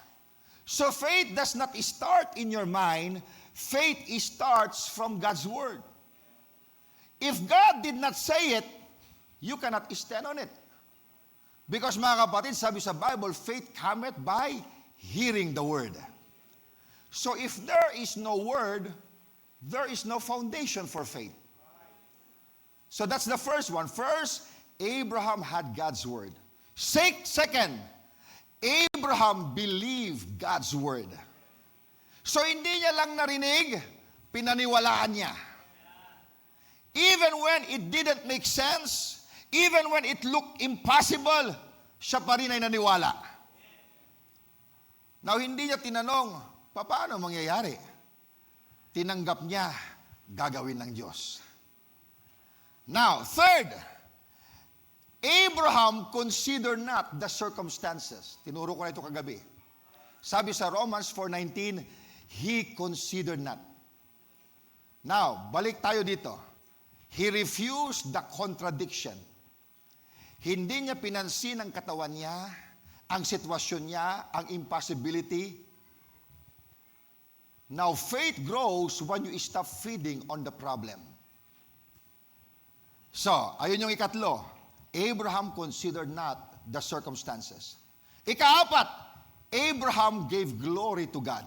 So faith does not start in your mind. Faith starts from God's word. If God did not say it, you cannot stand on it. Because mga kapatid, sabi sa Bible, faith cometh by hearing the word. So if there is no word, there is no foundation for faith. So that's the first one. First, Abraham had God's word. Second, Abraham believed God's word. So hindi niya lang narinig, pinaniwalaan niya. Even when it didn't make sense, Even when it looked impossible, siya pa rin ay naniwala. Now, hindi niya tinanong, paano mangyayari? Tinanggap niya, gagawin ng Diyos. Now, third, Abraham considered not the circumstances. Tinuro ko na ito kagabi. Sabi sa Romans 4:19, he considered not. Now, balik tayo dito. He refused the contradiction. Hindi niya pinansin ang katawan niya, ang sitwasyon niya, ang impossibility. Now, faith grows when you stop feeding on the problem. So, ayun yung ikatlo. Abraham considered not the circumstances. Ikaapat, Abraham gave glory to God.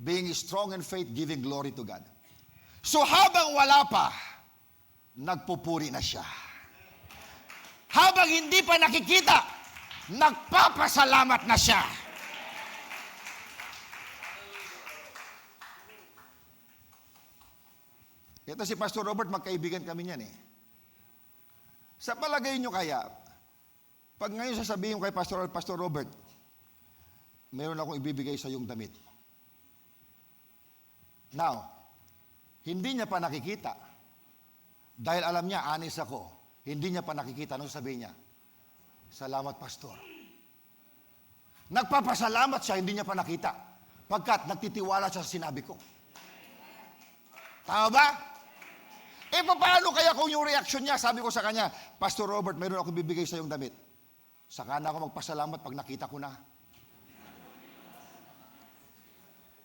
Being strong in faith, giving glory to God. So, habang wala pa, nagpupuri na siya. Habang hindi pa nakikita, nagpapasalamat na siya. Ito si Pastor Robert, magkaibigan kami niyan eh. Sa palagay nyo kaya, pag ngayon sasabihin ko kay Pastor Robert, meron akong ibibigay sa iyong damit. Now, hindi niya pa nakikita. Dahil alam niya, honest ako. Hindi niya pa nakikita. Ano sabihin niya? Salamat, Pastor. Nagpapasalamat siya, hindi niya pa nakita. Pagkat nagtitiwala siya sa sinabi ko. Tama ba? Paano kaya kung yung reaction niya, sabi ko sa kanya, Pastor Robert, mayroon ako bibigay sa iyong damit. Saka na ako magpasalamat pag nakita ko na.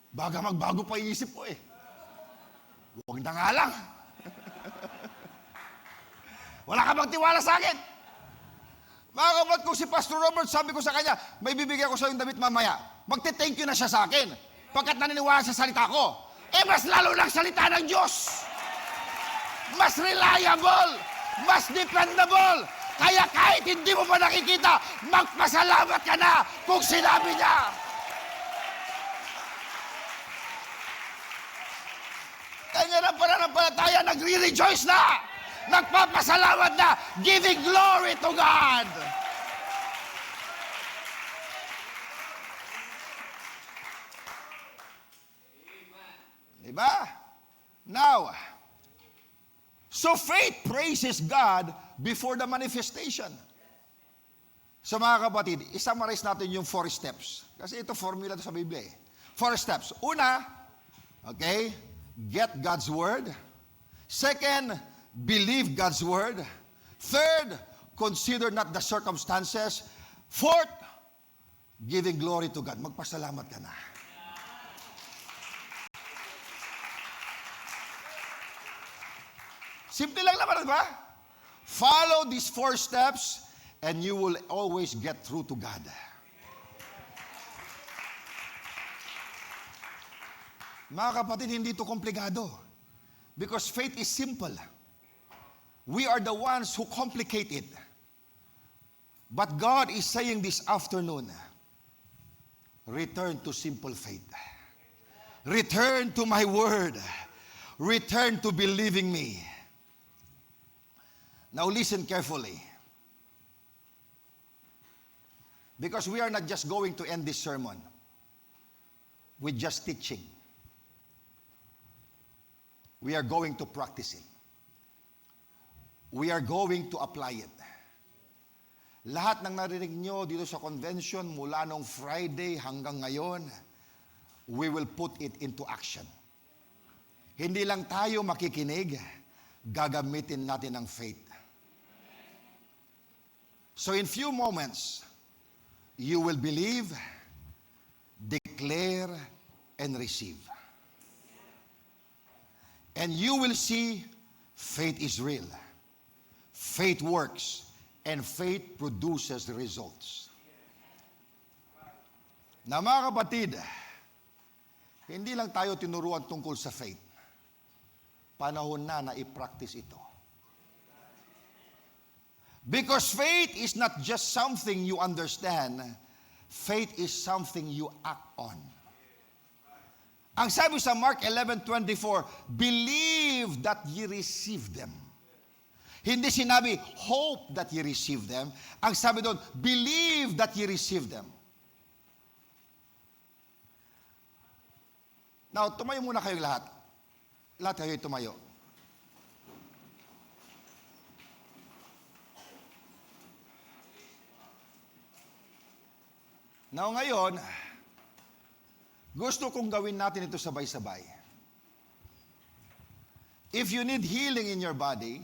Baga magbago pa iisip ko eh. Huwag na nga lang. Wala ka bang tiwala sa akin? Mga kapatid ko, si Pastor Robert, sabi ko sa kanya, may bibigay ko sa iyong damit mamaya. Magte-thank you na siya sa akin. Pagkat naniniwala sa salita ko. Mas lalo lang salita ng Diyos. Mas reliable. Mas dependable. Kaya kahit hindi mo pa nakikita, magpasalamat ka na kung sinabi niya. Kanya ng pananampalataya, nagre-rejoice na. Nagpapasalamat na, giving glory to God. Diba? Now, so faith praises God before the manifestation. So mga kapatid, isummarize natin yung 4 steps. Kasi ito formula sa Biblia eh. 4 steps. Una, okay, get God's word. Second, believe God's word. Third, consider not the circumstances. Fourth, giving glory to God. Magpasalamat ka na. Simple lang naman, ba? Follow these 4 steps and you will always get through to God. Mga kapatid, hindi ito komplikado. Because faith is simple. We are the ones who complicate it. But God is saying this afternoon, return to simple faith. Return to my word. Return to believing me. Now listen carefully. Because we are not just going to end this sermon with just teaching. We are going to practice it. We are going to apply it. Lahat ng narinig nyo dito sa convention mula nung Friday hanggang ngayon, we will put it into action. Hindi lang tayo makikinig, gagamitin natin ang faith. So in few moments, you will believe, declare, and receive. And you will see faith is real. Faith works. And faith produces results. Na mga kapatid, hindi lang tayo tinuruan tungkol sa faith. Panahon na i-practice ito. Because faith is not just something you understand, faith is something you act on. Ang sabi sa Mark 11:24, believe that ye receive them. Hindi sinabi, hope that ye receive them. Ang sabi doon, believe that ye receive them. Now, tumayo muna kayong lahat. Lahat kayo tumayo. Now, ngayon, gusto kong gawin natin ito sabay-sabay. If you need healing in your body,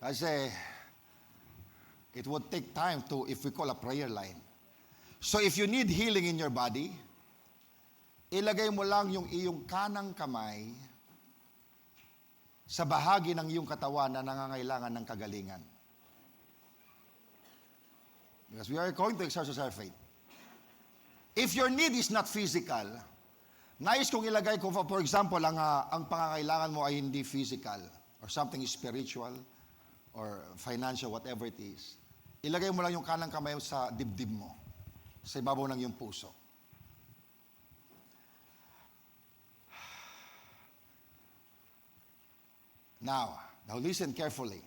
kasi it would take time to, if we call a prayer line. So if you need healing in your body, ilagay mo lang yung iyong kanang kamay sa bahagi ng iyong katawan na nangangailangan ng kagalingan. Because we are going to exercise our faith. If your need is not physical, nais kong ilagay ko, for example, ang pangangailangan mo ay hindi physical or something spiritual or financial, whatever it is. Ilagay mo lang yung kanang kamay sa dibdib mo, sa ibabaw ng iyong puso. Now listen carefully.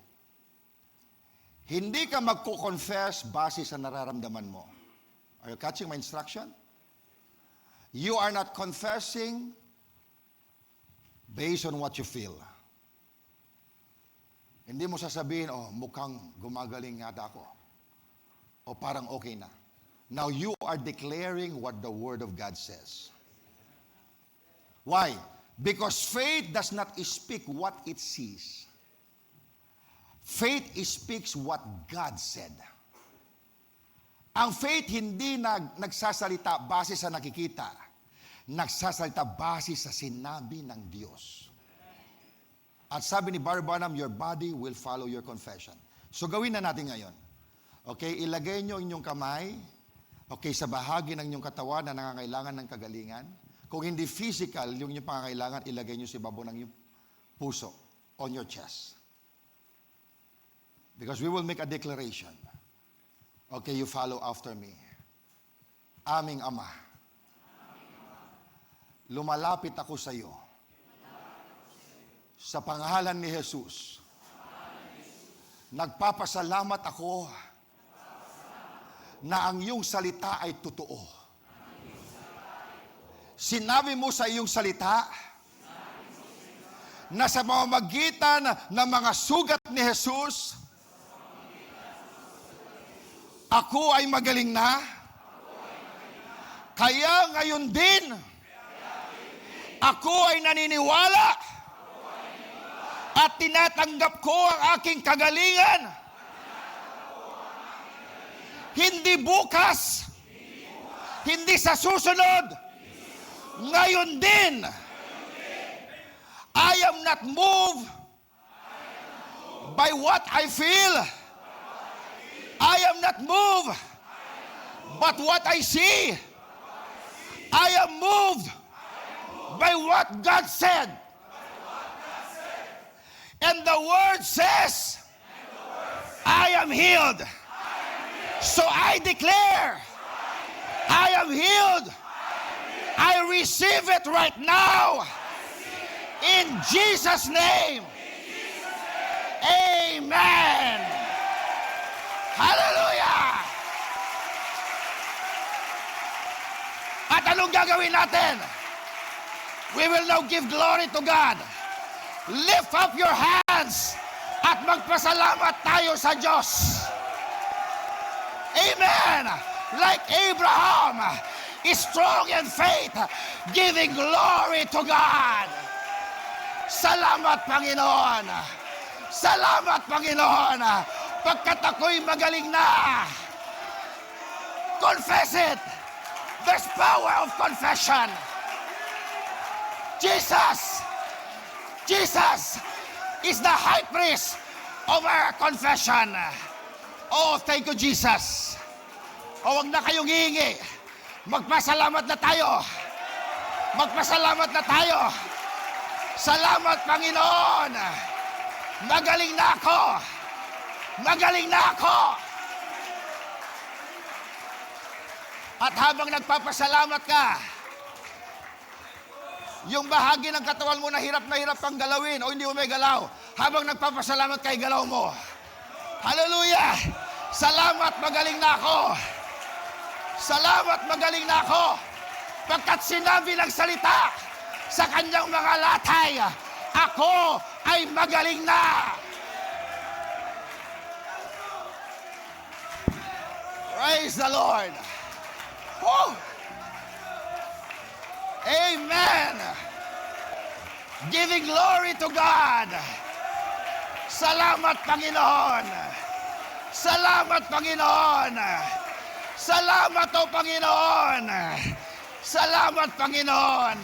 Hindi ka magko-confess base sa nararamdaman mo. Are you catching my instruction? You are not confessing based on what you feel. Hindi mo sasabihin, mukhang gumagaling yata ako. O parang okay na. Now you are declaring what the Word of God says. Why? Because faith does not speak what it sees. Faith speaks what God said. Ang faith hindi nagsasalita base sa nakikita. Nagsasalita base sa sinabi ng Diyos. At sabi ni Barbanam, your body will follow your confession. So gawin na natin ngayon. Okay, ilagay nyo inyong kamay, okay, sa bahagi ng inyong katawan na nangangailangan ng kagalingan. Kung hindi physical, yung inyong pangangailangan, ilagay nyo sa ibabaw ng inyong puso, on your chest. Because we will make a declaration. Okay, you follow after me. Aming Ama, lumalapit ako sa iyo. Sa pangalan ni Jesus, nagpapasalamat ako na ang iyong salita ay totoo. Sinabi mo sa iyong salita na sa pamamagitan ng mga sugat ni Jesus, ako ay magaling na. Kaya ngayon din, ako ay naniniwala at tinatanggap ko ang aking kagalingan. Hindi bukas, hindi sa susunod, ngayon din. I am not moved by what I feel. I am not moved, but what I see. I am moved by what God said. And the Word says, I am healed. So I declare, I am healed. I receive it right now. In Jesus' name. Amen. Hallelujah! At anong gagawin natin? We will now give glory to God. Lift up your hands at magpasalamat tayo sa Diyos. Amen! Like Abraham is strong in faith, giving glory to God. Salamat, Panginoon! Salamat, Panginoon! Pagkat ako'y magaling na. Confess it. There's power of confession. Jesus is the high priest of our confession. Oh, thank you, Jesus. Huwag na kayong hihingi. Magpasalamat na tayo. Magpasalamat na tayo. Salamat, Panginoon. Magaling na ako. Magaling na ako. At habang nagpapasalamat ka, Yung bahagi ng katawan mo na hirap kang galawin o hindi mo may galaw, habang nagpapasalamat kay galaw mo. Hallelujah! Salamat, magaling na ako. Salamat, magaling na ako. Pagkat sinabi ng salita sa kanyang mga latay, ako ay magaling na. Praise the Lord. Woo! Amen. Giving glory to God. Salamat, Panginoon. Salamat, Panginoon. Salamat, O Panginoon. Salamat, Panginoon.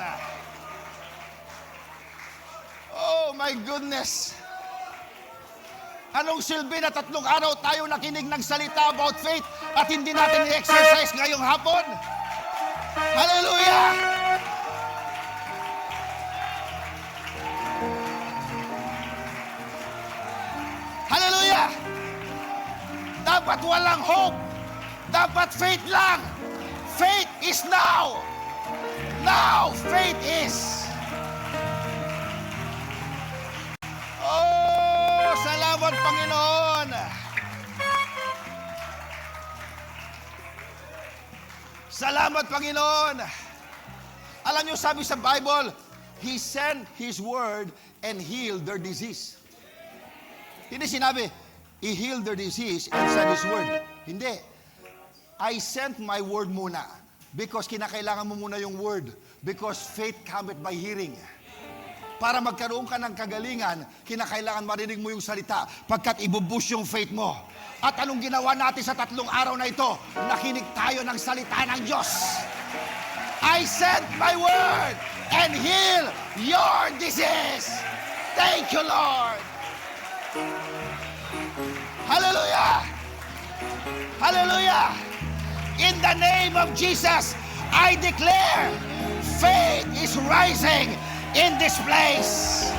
Oh my goodness. Anong silbi na 3 araw tayo nakinig ng salita about faith at hindi natin i-exercise ngayong hapon? Hallelujah! Hallelujah! Dapat walang hope. Dapat faith lang. Faith is now. Now, faith is. Oh, salamat, Panginoon. Salamat, Panginoon. Alam niyo, sabi sa Bible, He sent His word and healed their disease. Hindi sinabi, He healed their disease and sent His word. Hindi. I sent my word muna because kinakailangan mo muna yung word because faith cometh by hearing. Para magkaroon ka ng kagalingan, kinakailangan marinig mo yung salita pagkat ibubus yung faith mo. At anong ginawa natin sa 3 araw na ito? Nakinig tayo ng salita ng Diyos. I sent my word and heal your disease. Thank you, Lord. Hallelujah. Hallelujah. In the name of Jesus, I declare faith is rising in this place.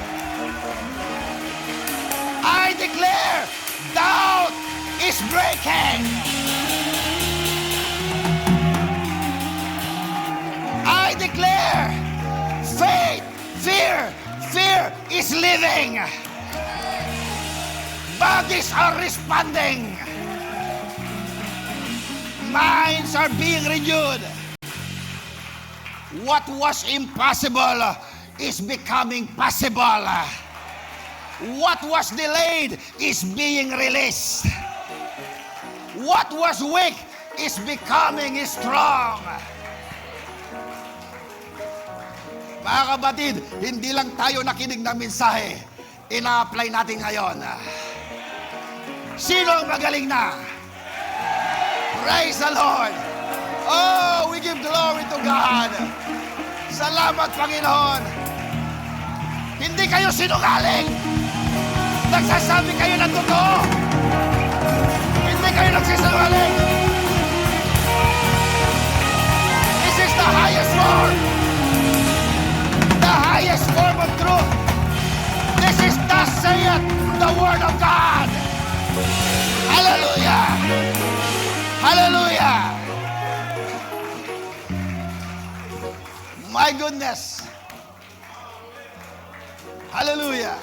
I declare doubt is breaking. I declare faith, fear is leaving. Bodies are responding. Minds are being renewed. What was impossible is becoming possible. What was delayed is being released. What was weak is becoming strong. Mga kapatid, hindi lang tayo nakinig ng mensahe, ina-apply natin ngayon. Sino ang magaling na? Praise the Lord. Oh, we give glory to God. Salamat, Panginoon. Hindi kayo sinungaling. Nagsasabi kayo ng totoo. Hindi kayo nagsisinungaling. This is the highest form. The highest form of truth. This is thus saith the word of God. Hallelujah. Hallelujah. My goodness. Hallelujah.